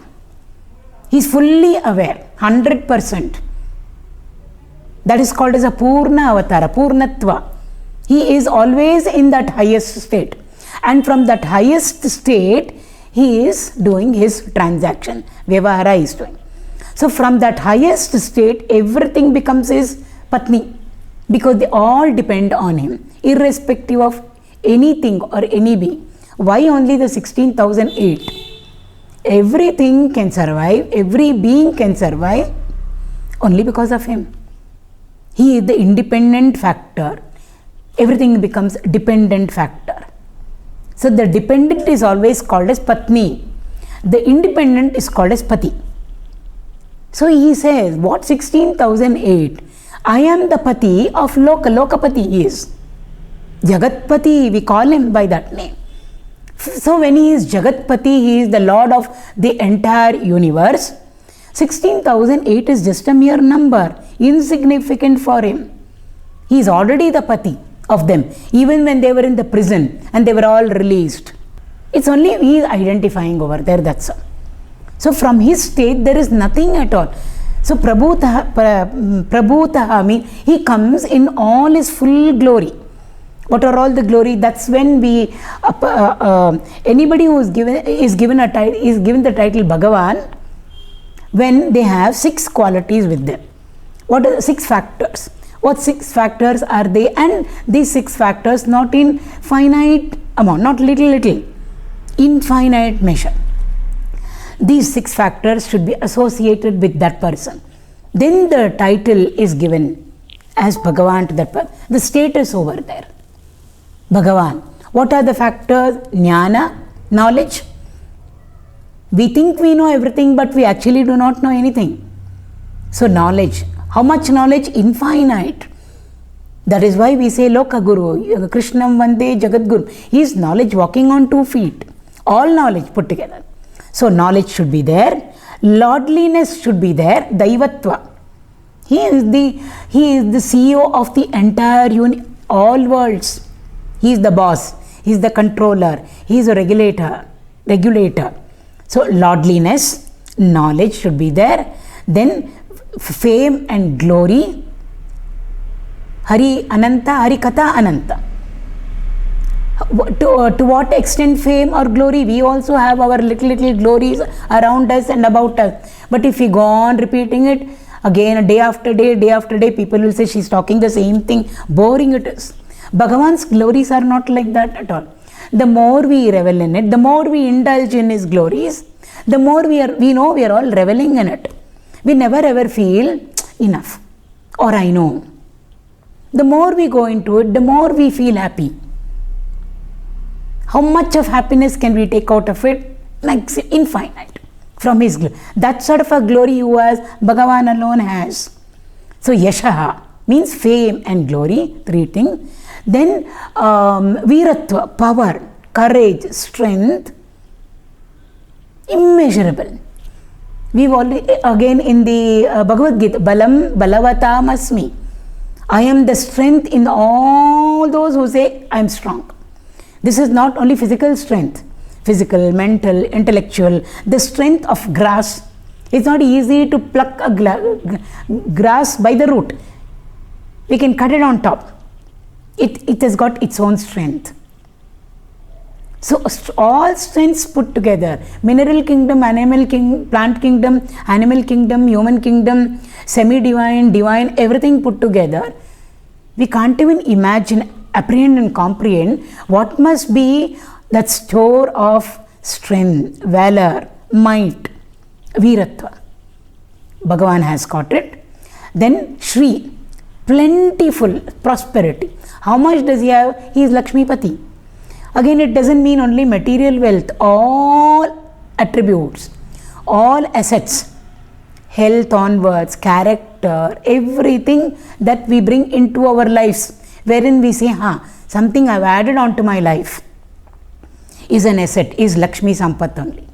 He is fully aware, 100%. That is called as a Purna Avatara, Purnatva. He is always in that highest state. And from that highest state, he is doing his transaction. Vyavahara is doing. So from that highest state, everything becomes his Patni. Because they all depend on him, irrespective of anything or any being. Why only the 16,008? Everything can survive, every being can survive only because of him. He is the independent factor. Everything becomes dependent factor. So the dependent is always called as Patni. The independent is called as Pati. So he says, what 16,008? I am the Pati of Loka. Lokapati he is. Jagatpati, we call him by that name. So when he is Jagatpati, he is the Lord of the entire universe. 16,008 is just a mere number, insignificant for him. He is already the Pati of them, even when they were in the prison and they were all released. It's only he is identifying over there, that's all. So from his state, there is nothing at all. So Prabhūtaḥ means he comes in all his full glory. What are all the glory? That's when we anybody who is given the title Bhagavan when they have 6 qualities with them. What are the 6 factors? What 6 factors are they? And these 6 factors not in finite amount, not little, infinite measure. These 6 factors should be associated with that person. Then the title is given as Bhagavan to that person. The status over there. Bhagavan. What are the factors? Jnana, knowledge. We think we know everything, but we actually do not know anything. So knowledge. How much knowledge? Infinite. That is why we say Loka Guru, Krishnam Vande Jagat Guru. He is knowledge walking on 2 feet. All knowledge put together. So knowledge should be there. Lordliness should be there. Daivatva. He is the CEO of the entire all worlds. He is the boss. He is the controller. He is a regulator. So lordliness, knowledge should be there. Then fame and glory. Hari Ananta, Hari Katha Ananta. To what extent fame or glory? We also have our little glories around us and about us. But if we go on repeating it again, day after day, people will say she's talking the same thing. Boring it is. Bhagavan's glories are not like that at all. The more we revel in it, the more we indulge in his glories, the more we know we are all reveling in it. We never ever feel enough or I know. The more we go into it, the more we feel happy. How much of happiness can we take out of it? Like infinite from his glory. That sort of a glory who has, Bhagavan alone has. So Yashaha means fame and glory, 3 things. Then Viratva, power, courage, strength, immeasurable. We've already, again in the Bhagavad Gita, Balam Balavatam Asmi. I am the strength in all those who say I am strong. This is not only physical strength, physical, mental, intellectual, the strength of grass. It's not easy to pluck a grass by the root. We can cut it on top. It has got its own strength. So all strengths put together, mineral kingdom, animal kingdom, plant kingdom, animal kingdom, human kingdom, semi-divine, divine, everything put together. We can't even imagine, apprehend and comprehend what must be that store of strength, valor, might, viratva. Bhagavan has got it. Then Shri, plentiful prosperity. How much does he have? He is Lakshmipati. Again, it doesn't mean only material wealth, all attributes, all assets, health onwards, character, everything that we bring into our lives, wherein we say, something I've added on to my life is an asset, is Lakshmi Sampat only.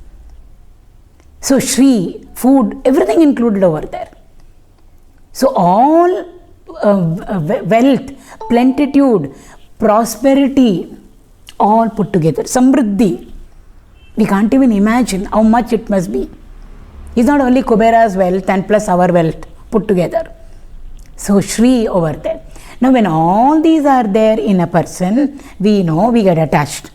So Shri, food, everything included over there. So all wealth, plenitude, prosperity, all put together. Samriddhi. We can't even imagine how much it must be. It's not only Kubera's wealth and plus our wealth put together. So Shri over there. Now when all these are there in a person, we know we get attached.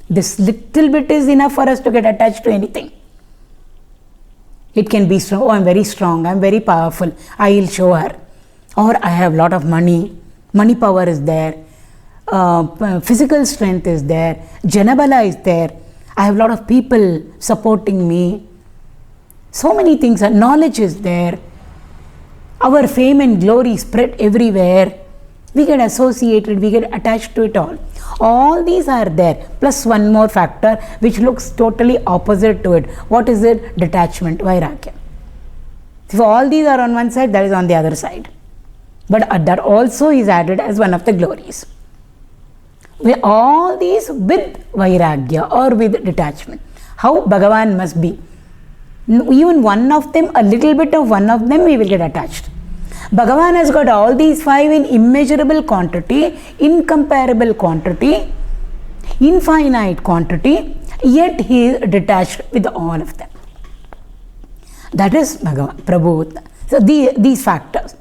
This little bit is enough for us to get attached to anything. It can be so, oh, I'm very strong, I'm very powerful, I will show her. Or I have a lot of money, money power is there, physical strength is there, Janabala is there, I have a lot of people supporting me. So many things, knowledge is there, our fame and glory spread everywhere. We get associated, we get attached to it all. All these are there, plus one more factor which looks totally opposite to it. What is it? Detachment, vairagya. If all these are on one side, that is on the other side. But that also is added as one of the glories. With all these with vairagya or with detachment. How Bhagavan must be. Even one of them, a little bit of one of them, we will get attached. Bhagavan has got all these five in immeasurable quantity, incomparable quantity, infinite quantity, yet he is detached with all of them. That is Bhagavan, Prabhu. So these factors.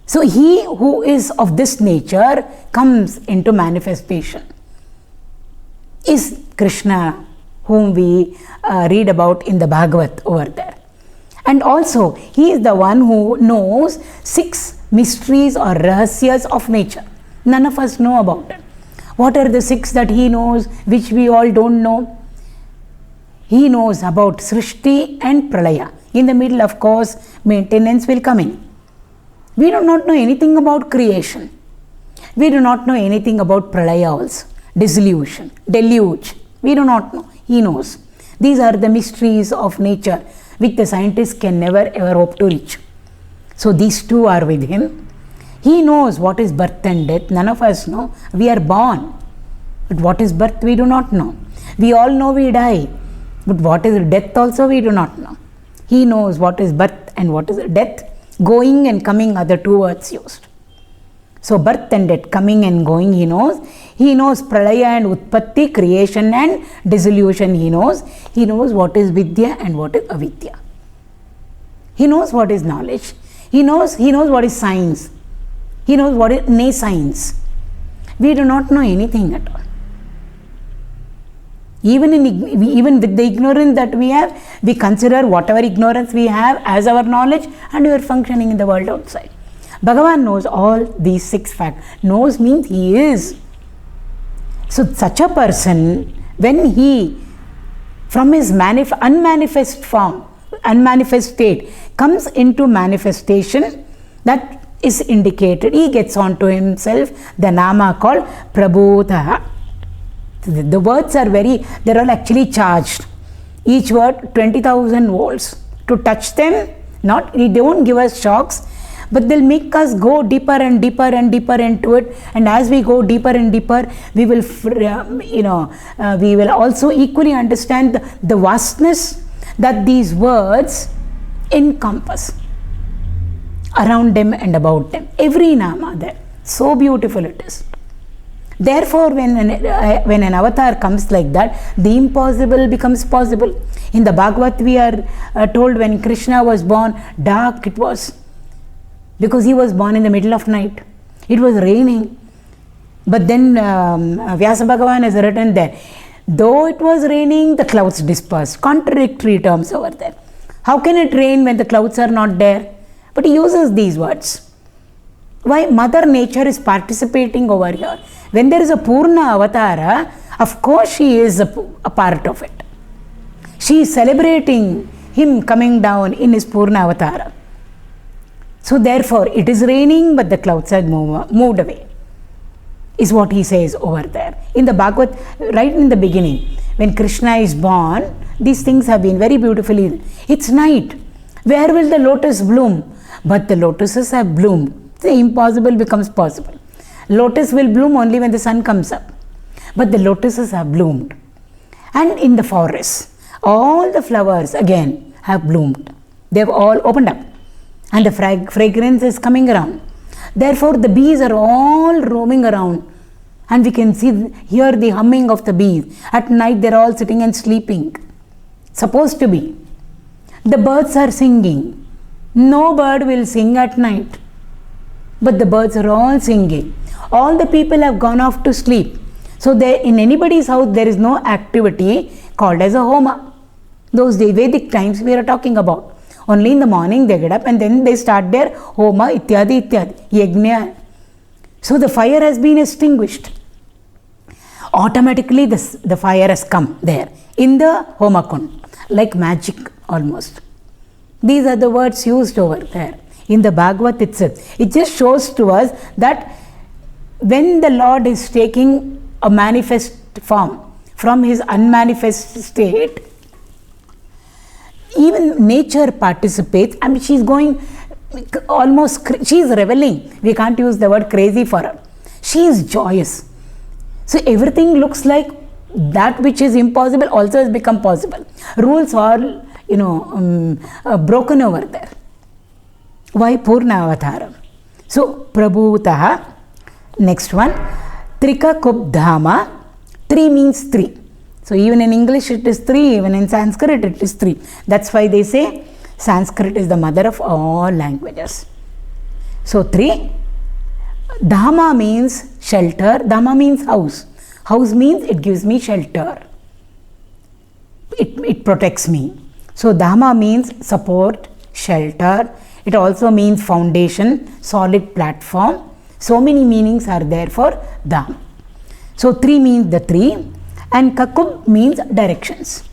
So he who is of this nature comes into manifestation. Is Krishna, whom we read about in the Bhagavat over there. And also, he is the one who knows 6 mysteries or rahasyas of nature. None of us know about it. What are the 6 that he knows, which we all don't know? He knows about Srishti and Pralaya. In the middle, of course, maintenance will come in. We do not know anything about creation. We do not know anything about Pralaya also. Dissolution, deluge. We do not know. He knows. These are the mysteries of nature, which the scientists can never ever hope to reach. So these two are with him. He knows what is birth and death. None of us know. We are born. But what is birth, we do not know. We all know we die. But what is death also, we do not know. He knows what is birth and what is death. Going and coming are the 2 words used. So birth and death, coming and going, he knows. He knows Pralaya and Utpatti, creation and dissolution, he knows. He knows what is Vidya and what is Avidya. He knows what is knowledge. He knows what is science. He knows what is nescience. We do not know anything at all. Even with the ignorance that we have, we consider whatever ignorance we have as our knowledge, and we are functioning in the world outside. Bhagavan knows all these 6 facts. Knows means he is. So such a person, when he from his unmanifest form, unmanifest state, comes into manifestation, that is indicated. He gets onto himself the nama called prabhūtaḥ. The words are they're all actually charged. Each word 20,000 volts. To touch them, they won't give us shocks, but they'll make us go deeper and deeper and deeper into it. And as we go deeper and deeper, we will, we will also equally understand the vastness that these words encompass around them and about them. Every nama there. So beautiful it is. Therefore, when an avatar comes like that, the impossible becomes possible. In the Bhagavat, we are told when Krishna was born, dark it was, because he was born in the middle of night. It was raining. But then Vyasa Bhagavan has written there, though it was raining, the clouds dispersed. Contradictory terms over there. How can it rain when the clouds are not there? But he uses these words. Why? Mother Nature is participating over here. When there is a Purna Avatara, of course she is a part of it. She is celebrating him coming down in his Purna Avatara. So therefore, it is raining, but the clouds have moved away, is what he says over there. In the Bhagavat, right in the beginning, when Krishna is born, these things have been very beautifully. It's night. Where will the lotus bloom? But the lotuses have bloomed. The impossible becomes possible. Lotus will bloom only when the sun comes up. But the lotuses have bloomed. And in the forest, all the flowers again have bloomed. They have all opened up. And the fragrance is coming around. Therefore, the bees are all roaming around. And we can hear the humming of the bees. At night, they're all sitting and sleeping. Supposed to be. The birds are singing. No bird will sing at night. But the birds are all singing. All the people have gone off to sleep. So there, in anybody's house, there is no activity called as a homa. Those Vedic times we are talking about. Only in the morning they get up and then they start their homa, ityadi, yajna. So the fire has been extinguished. Automatically the fire has come there in the homa kund, like magic almost. These are the words used over there in the Bhagavad itself. It just shows to us that when the Lord is taking a manifest form from his unmanifest state, even nature participates. I mean, she's going almost, she's reveling. We can't use the word crazy for her. She is joyous. So everything looks like that which is impossible also has become possible. Rules are, broken over there. Why? Purna avataram. So, prabhūtaḥ. Next one. Strikakubdhāma. 3 means 3. So even in English it is 3, even in Sanskrit it is 3. That's why they say Sanskrit is the mother of all languages. So 3. Dhamma means shelter. Dhamma means house. House means it gives me shelter. It protects me. So Dhamma means support, shelter. It also means foundation, solid platform. So many meanings are there for Dhamma. So 3 means the 3. And kakub means directions.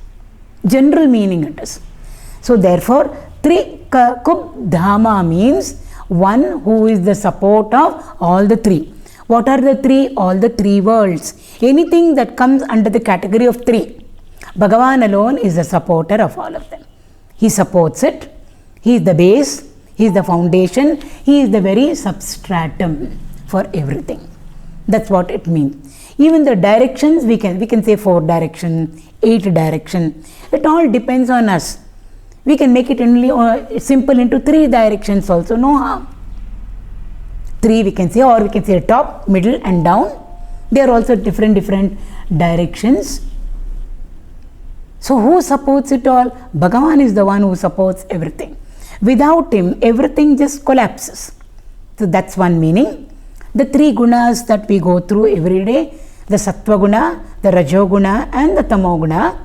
General meaning it is. So therefore, Strikakubdhāma means one who is the support of all the 3. What are the 3? All the 3 worlds. Anything that comes under the category of 3. Bhagavan alone is the supporter of all of them. He supports it. He is the base. He is the foundation. He is the very substratum for everything. That's what it means. Even the directions, we can say 4 direction, 8 direction. It all depends on us. We can make it only simple into 3 directions also, no harm. 3 we can say, or we can say top, middle and down. They are also different directions. So who supports it all? Bhagavan is the one who supports everything. Without him, everything just collapses. So that's one meaning. The 3 gunas that we go through every day, the sattva guna, the rajo guna and the tamo guna,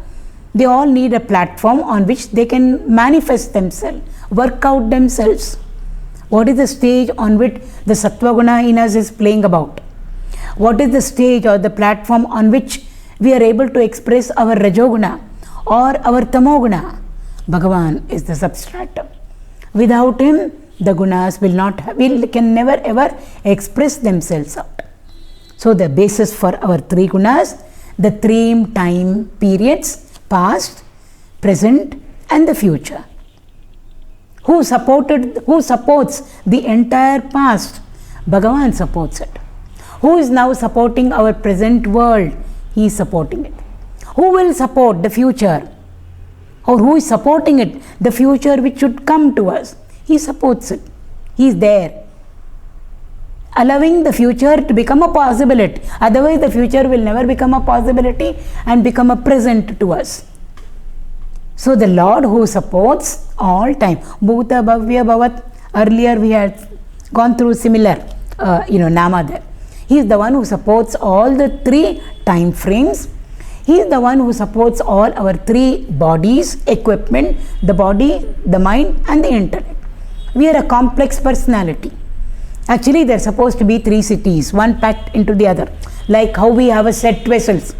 they all need a platform on which they can manifest themselves, work out themselves. What is the stage on which the sattva guna in us is playing about? What is the stage or the platform on which we are able to express our rajo guna or our tamo guna? Bhagavan is the substratum. Without him, the gunas can never ever express themselves out. So the basis for our 3 gunas, the 3 time periods, past, present and the future. Who supports the entire past? Bhagavan supports it. Who is now supporting our present world? He is supporting it. Who will support the future? Or who is supporting it? The future which should come to us. He supports it. He is there, allowing the future to become a possibility. Otherwise the future will never become a possibility and become a present to us. So the Lord who supports all time. Bhuta Bhavya Bhavat. Earlier we had gone through similar nama there. He is the one who supports all the 3 time frames. He is the one who supports all our 3 bodies, equipment, the body, the mind and the intellect. We are a complex personality. Actually, there are supposed to be 3 cities, one packed into the other. Like how we have a set vessels.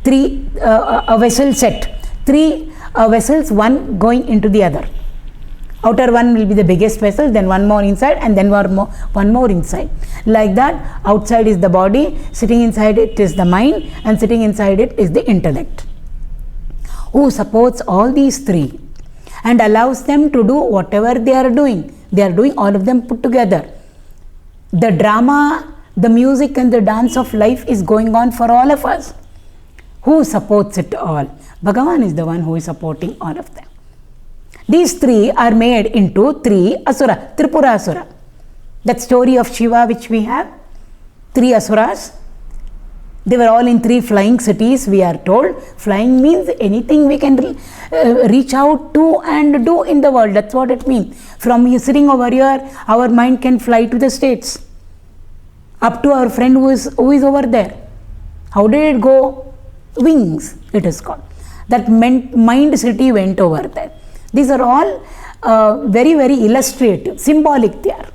A vessel set. 3 vessels, one going into the other. Outer one will be the biggest vessel, then one more inside and then one more inside. Like that, outside is the body, sitting inside it is the mind and sitting inside it is the intellect. Who supports all these 3 and allows them to do whatever they are doing. They are doing all of them put together. The drama, the music and the dance of life is going on for all of us. Who supports it all? Bhagavan is the one who is supporting all of them. These 3 are made into 3 asura, Tripura Asura. That story of Shiva which we have, 3 asuras. They were all in 3 flying cities, we are told. Flying means anything we can reach out to and do in the world. That's what it means. From sitting over here, our mind can fly to the States. Up to our friend who is over there. How did it go? Wings, it is called. That mind city went over there. These are all very, very illustrative, symbolic they are.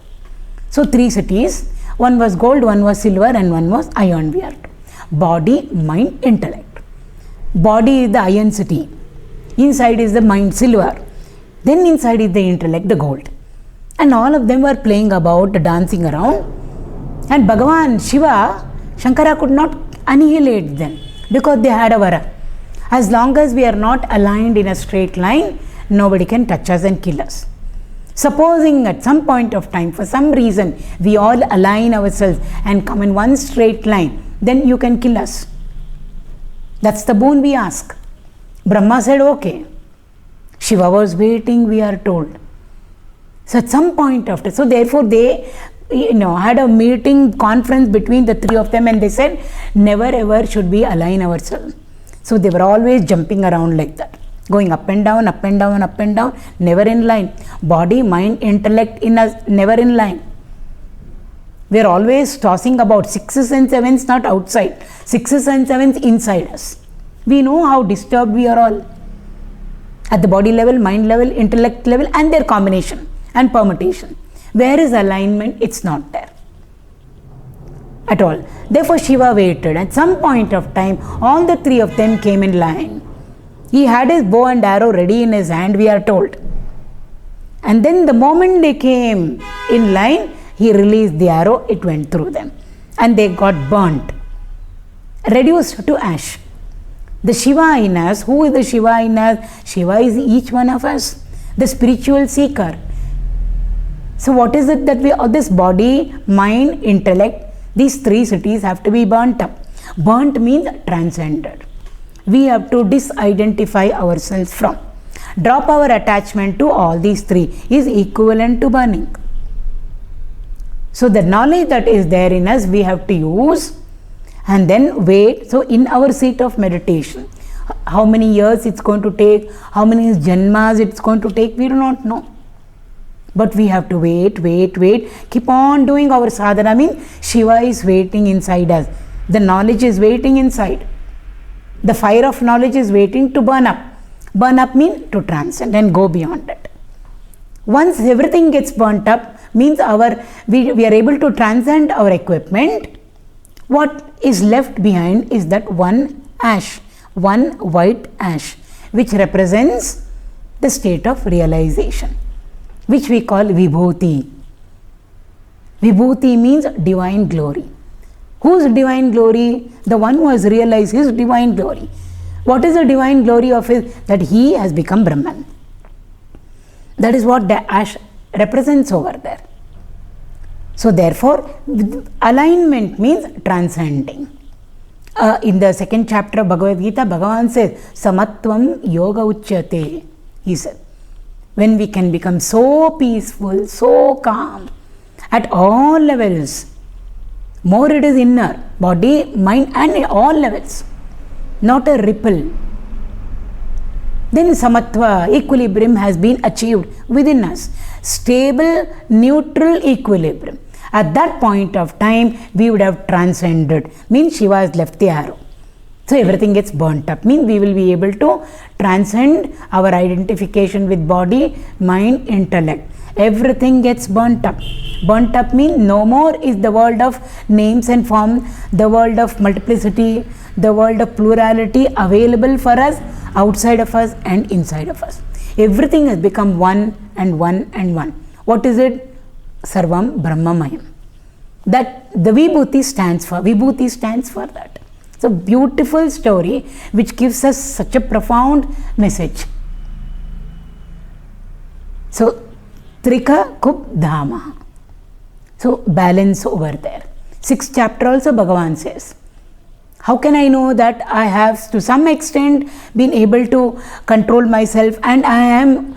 So 3 cities. One was gold, one was silver, and one was iron, we are told. Body, mind, intellect. Body is the iron city. Inside is the mind, silver. Then inside is the intellect, the gold. And all of them were playing about, dancing around. And Bhagavan Shiva, Shankara could not annihilate them because they had a vara. As long as we are not aligned in a straight line, nobody can touch us and kill us. Supposing at some point of time, for some reason, we all align ourselves and come in one straight line, then you can kill us. That's the boon we ask. Brahma said, okay. Shiva was waiting, we are told. So at some point of time, so therefore they had a meeting, conference between the 3 of them, and they said, never ever should we align ourselves. So they were always jumping around like that, going up and down, up and down, up and down, never in line. Body, mind, intellect never in line. We are always tossing about 6s and 7s, not outside. 6s and 7s inside us. We know how disturbed we are all. At the body level, mind level, intellect level, and their combination and permutation. Where is alignment? It's not there at all. Therefore Shiva waited. At some point of time, all the 3 of them came in line. He had his bow and arrow ready in his hand, we are told. And then the moment they came in line, he released the arrow, it went through them. And they got burnt, reduced to ash. The Shiva in us, who is the Shiva in us? Shiva is each one of us, the spiritual seeker. So what is it that this body, mind, intellect, these 3 cities have to be burnt up. Burnt means transcended. We have to disidentify ourselves from. Drop our attachment to all these 3 is equivalent to burning. So the knowledge that is there in us, we have to use and then wait. So in our seat of meditation, how many years it's going to take, how many janmas it's going to take, we do not know. But we have to wait, keep on doing our sadhana. Means Shiva is waiting inside us. The knowledge is waiting inside. The fire of knowledge is waiting to burn up. Burn up means to transcend and go beyond it. Once everything gets burnt up, means we are able to transcend our equipment. What is left behind is that one ash, one white ash, which represents the state of realization, which we call Vibhuti. Vibhuti means divine glory. Whose divine glory? The one who has realized his divine glory. What is the divine glory of his? That he has become Brahman. That is what the ash represents over there. So therefore, alignment means transcending. In the 2nd chapter of Bhagavad Gita, Bhagavan says, Samatvam yoga uchyate. He said, when we can become so peaceful, so calm, at all levels, more it is inner, body, mind, and all levels, not a ripple. Then samatva, equilibrium has been achieved within us. Stable, neutral equilibrium. At that point of time, we would have transcended. Means Shiva has left the arrow. So everything gets burnt up. Means we will be able to transcend our identification with body, mind, intellect. Everything gets burnt up. Burnt up means no more is the world of names and form, the world of multiplicity, the world of plurality available for us, outside of us and inside of us. Everything has become one and one and one. What is it? Sarvam Brahmamayam. That the Vibhuti stands for. Vibhuti stands for that. It's a beautiful story which gives us such a profound message. So, Prabhūtastrikakubdhāma. So, balance over there. 6th chapter also Bhagavan says, how can I know that I have to some extent been able to control myself and I am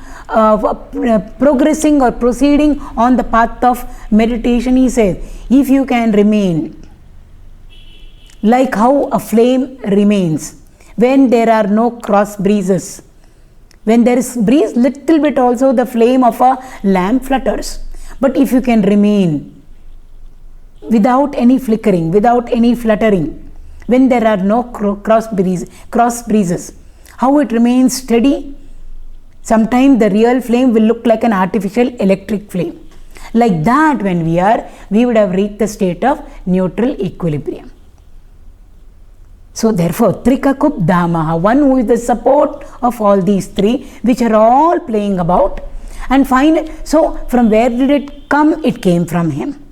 progressing or proceeding on the path of meditation? He says, if you can remain Like how a flame remains when there are no cross breezes. When there is breeze, little bit also the flame of a lamp flutters. But if you can remain without any flickering, without any fluttering, when there are no cross breezes, how it remains steady? Sometimes the real flame will look like an artificial electric flame. Like that, when we would have reached the state of neutral equilibrium. So therefore, Trikakubdhāma, one who is the support of all these three, which are all playing about. And finally, so from where did it come? It came from him.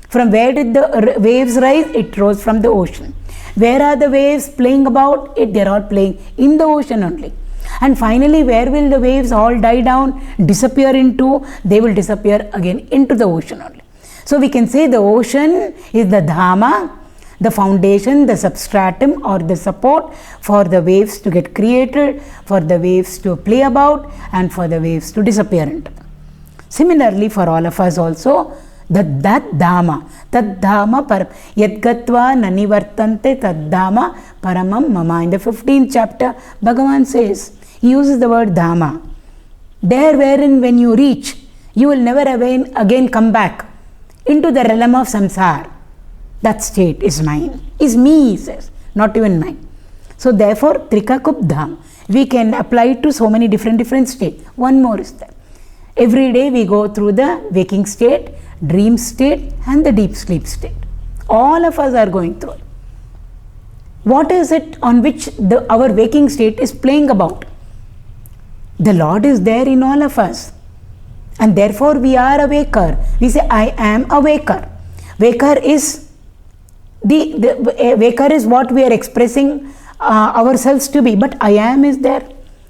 From where did the waves rise? It rose from the ocean. Where are the waves playing about? They are all playing in the ocean only. And finally, where will the waves all die down, disappear into? They will disappear again into the ocean only. So we can say the ocean is the Dhamma, the foundation, the substratum or the support for the waves to get created, for the waves to play about, and for the waves to disappear into. Similarly, for all of us also, that Dhamma param, yad gatva nanivartante tad Dhamma paramam mama. In the 15th chapter, Bhagavan says, he uses the word Dhamma. There wherein when you reach, you will never again come back into the realm of samsara. That state is mine, is me, he says, not even mine. So therefore, Trikakubdhāma, we can apply it to so many different states. One more is there. Every day we go through the waking state, dream state and the deep sleep state. All of us are going through it. What is it on which our waking state is playing about? The Lord is there in all of us. And therefore we are a waker. We say, I am a waker. Waker is waker is what we are expressing ourselves to be, but I am is there.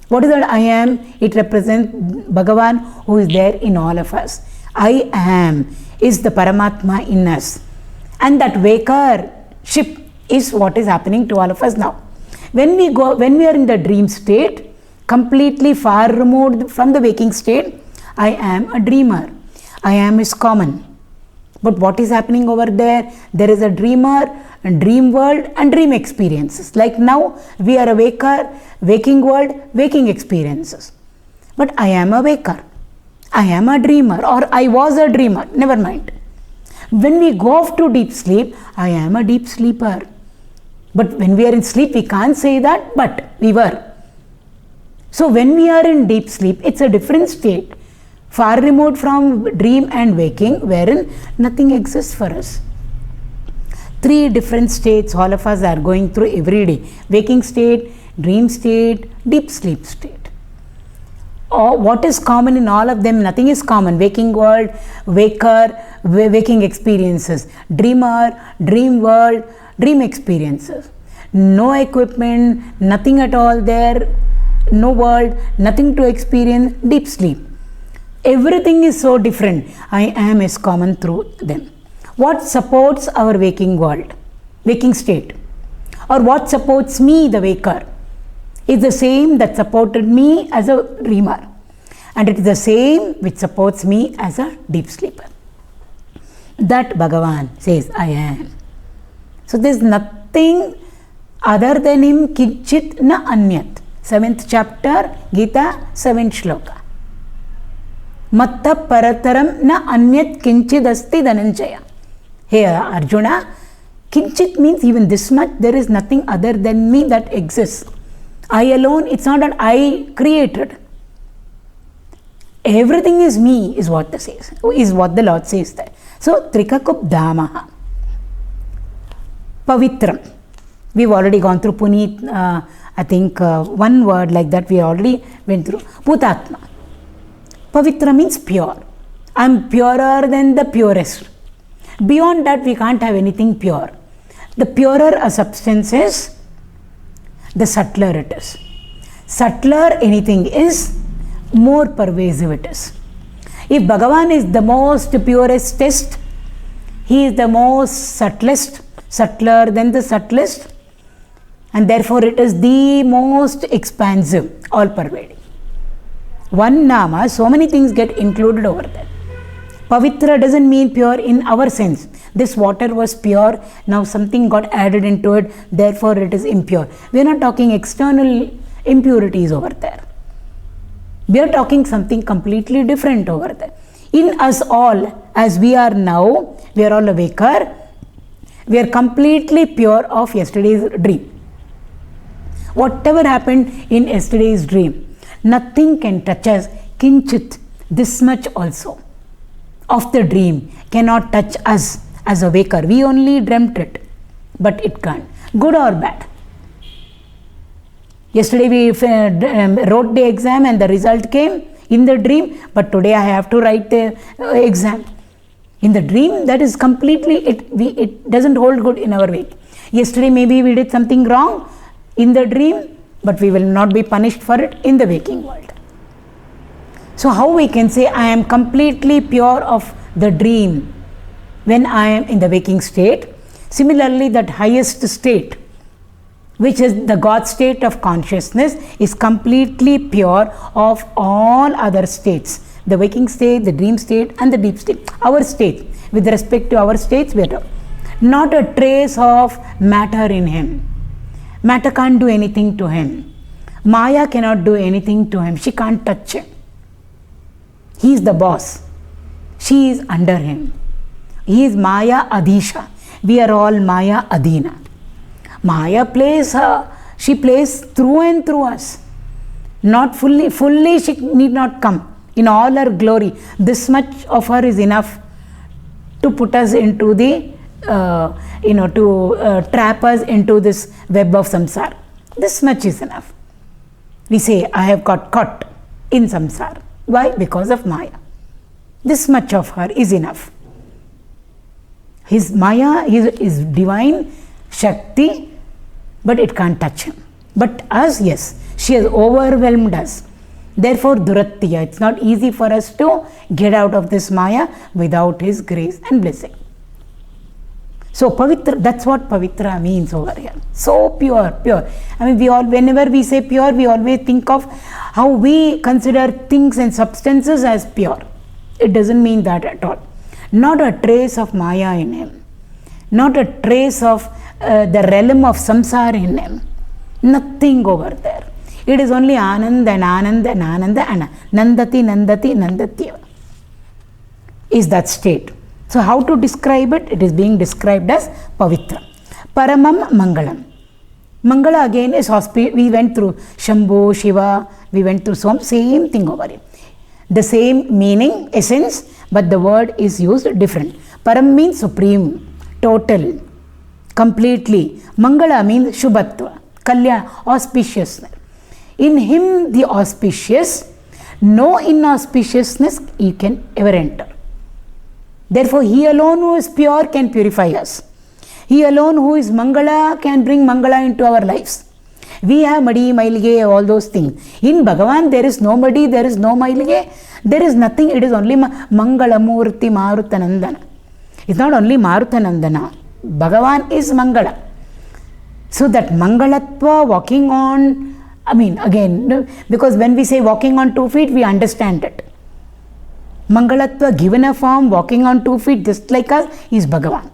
What is that I am? It represents Bhagavan who is there in all of us. I am is the Paramatma in us, and that wakership is what is happening to all of us now. When we are in the dream state, completely far removed from the waking state, I am a dreamer. I am is common. But what is happening over there? There is a dreamer, a dream world and dream experiences. Like now, we are a waker, waking world, waking experiences. But I am a waker. I am a dreamer, or I was a dreamer. Never mind. When we go off to deep sleep, I am a deep sleeper. But when we are in sleep, we can't say that, but we were. So when we are in deep sleep, it's a different state. Far removed from dream and waking, wherein nothing exists for us. Three different states all of us are going through every day. Waking state, dream state, deep sleep state. What is common in all of them? Nothing is common. Waking world, waker, waking experiences. Dreamer, dream world, dream experiences. No equipment, nothing at all there. No world, nothing to experience, deep sleep. Everything is so different. I am is common through them. What supports our waking world, waking state? Or what supports me, the waker, is the same that supported me as a dreamer. And it is the same which supports me as a deep sleeper. That Bhagavan says, I am. So there is nothing other than him, kinchit na anyat. 7th chapter, Gita, 7th shloka. Matta parataram na anyat kinchidasti dhananjaya. Hey Arjuna, kinchit means even this much, there is nothing other than me that exists. I alone, it's not that I created. Everything is me, is what the Lord says there. So, Trikakubdhāma. Pavitraṃ. We've already gone through Puneet, I think one word like that we already went through. Bhutātma. Pavitra means pure. I am purer than the purest. Beyond that, we can't have anything pure. The purer a substance is, the subtler it is. Subtler anything is, more pervasive it is. If Bhagavan is the most purest, he is the most subtlest, subtler than the subtlest, and therefore it is the most expansive, all pervading. One nama, so many things get included over there. Pavitra doesn't mean pure in our sense. This water was pure, now something got added into it, therefore it is impure. We are not talking external impurities over there. We are talking something completely different over there. In us all, as we are now, we are all awaker, we are completely pure of yesterday's dream. Whatever happened in yesterday's dream, nothing can touch us, kinchit, this much also of the dream cannot touch us as a waker. We only dreamt it, but it can't, good or bad. Yesterday we wrote the exam and the result came in the dream, but today I have to write the exam. In the dream, that is completely, it doesn't hold good in our wake. Yesterday maybe we did something wrong in the dream, but we will not be punished for it in the waking world. So how we can say I am completely pure of the dream when I am in the waking state? Similarly, that highest state, which is the God state of consciousness, is completely pure of all other states. The waking state, the dream state and the deep state. Our state, with respect to our states, we are not a trace of matter in him. Matter can't do anything to him. Maya cannot do anything to him. She can't touch him. He is the boss. She is under him. He is Maya Adisha. We are all Maya Adina. Maya plays her. She plays through and through us. Not fully she need not come in all her glory. This much of her is enough to put us into the, to trap us into this web of samsara. This much is enough. We say, I have got caught in samsara. Why? Because of Maya. This much of her is enough. His Maya is divine Shakti, but it can't touch him. But us, yes, she has overwhelmed us. Therefore, Durattiya, it's not easy for us to get out of this Maya without his grace and blessing. So, Pavitra, that's what Pavitra means over here. So pure. I mean, whenever we say pure, we always think of how we consider things and substances as pure. It doesn't mean that at all. Not a trace of Maya in him. Not a trace of the realm of samsara in him. Nothing over there. It is only Ananda and Ananda and Ananda and Nandati. Is that state. So how to describe it? It is being described as Pavitra. Paramam maṅgaḻaṃ. Mangala again is we went through Shambho, Shiva, we went through same thing over here. The same meaning, essence, but the word is used different. Param means supreme, total, completely. Maṅgaḽa means Shubhatva, Kalyana, auspiciousness. In him the auspicious, no inauspiciousness he can ever enter. Therefore, he alone who is pure can purify us. He alone who is Maṅgaḽa can bring Maṅgaḽa into our lives. We have Madi, Mailige, all those things. In Bhagavan, there is no Madi, there is no Mailige, there is nothing. It is only Maṅgaḽamurti Marutanandana. It's not only Marutanandana. Bhagavan is Maṅgaڵa. So that Maṅgalatva, walking on, again, because when we say walking on 2 feet, we understand it. Maṅgalatva, given a form, walking on 2 feet, just like us, is Bhagavan.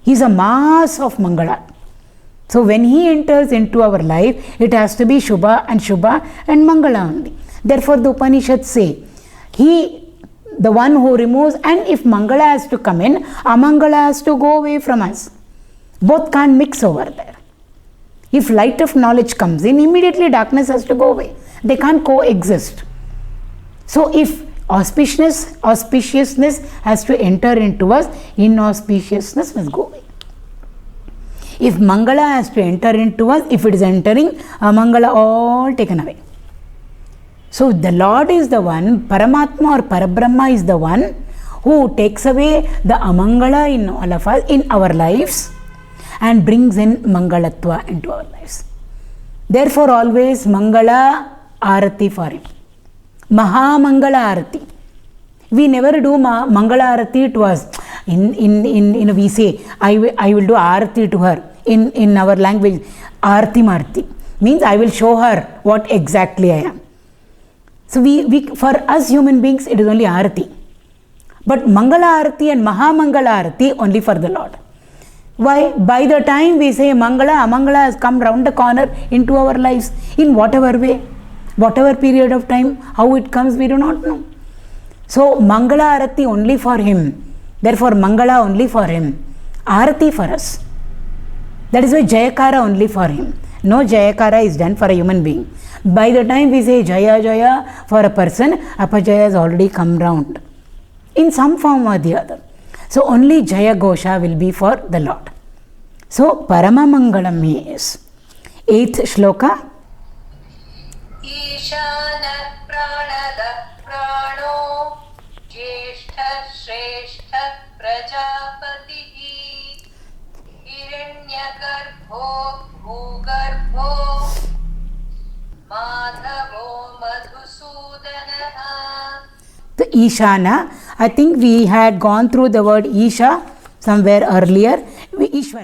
He is a mass of Maṅgaڵa. So when he enters into our life, it has to be Shubha and Maṅgaڵa only. Therefore, the Upanishads say, he, the one who removes, and if Maṅgaڵa has to come in, Amaṅgaڵa has to go away from us. Both can't mix over there. If light of knowledge comes in, immediately darkness has to go away. They can't coexist. So if auspiciousness has to enter into us, inauspiciousness must go away. If Maṅgaڵa has to enter into us, if it is entering, Amaṅgaڵa all taken away. So the Lord is the one, Paramatma or Parabrahma is the one who takes away the Amaṅgaڵa in all of us, in our lives, and brings in Maṅgalatva into our lives. Therefore, always Maṅgaڵa Arati for him. Maha-Maṅgaڵa Arati. We never do Maṅgaڵa Arati to us. We say, I will do Arati to her. In our language, Arati Marti means I will show her what exactly I am. So for us human beings, it is only Arati. But Mangala Arati and Mahamangala Arati only for the Lord. Why? By the time we say Mangala, Amangala has come round the corner into our lives in whatever way, whatever period of time, how it comes, we do not know. So Mangala Arati only for him, therefore Mangala only for him, Arati for us. That is why Jayakara only for him. No Jayakara is done for a human being. By the time we say Jaya Jaya for a person, Apajaya has already come round in some form or the other. So only Jaya Gosha will be for the Lord. So Parama Maṅgaḻaṃ is 8th Shloka. Ishana pranada prano Jyeshtha Shrestha Prajapatihi Hiranyagarbho Bhugarbho Madhavo Madhusudanaha. The Ishana, I think we had gone through the word Isha somewhere earlier. Ishvara.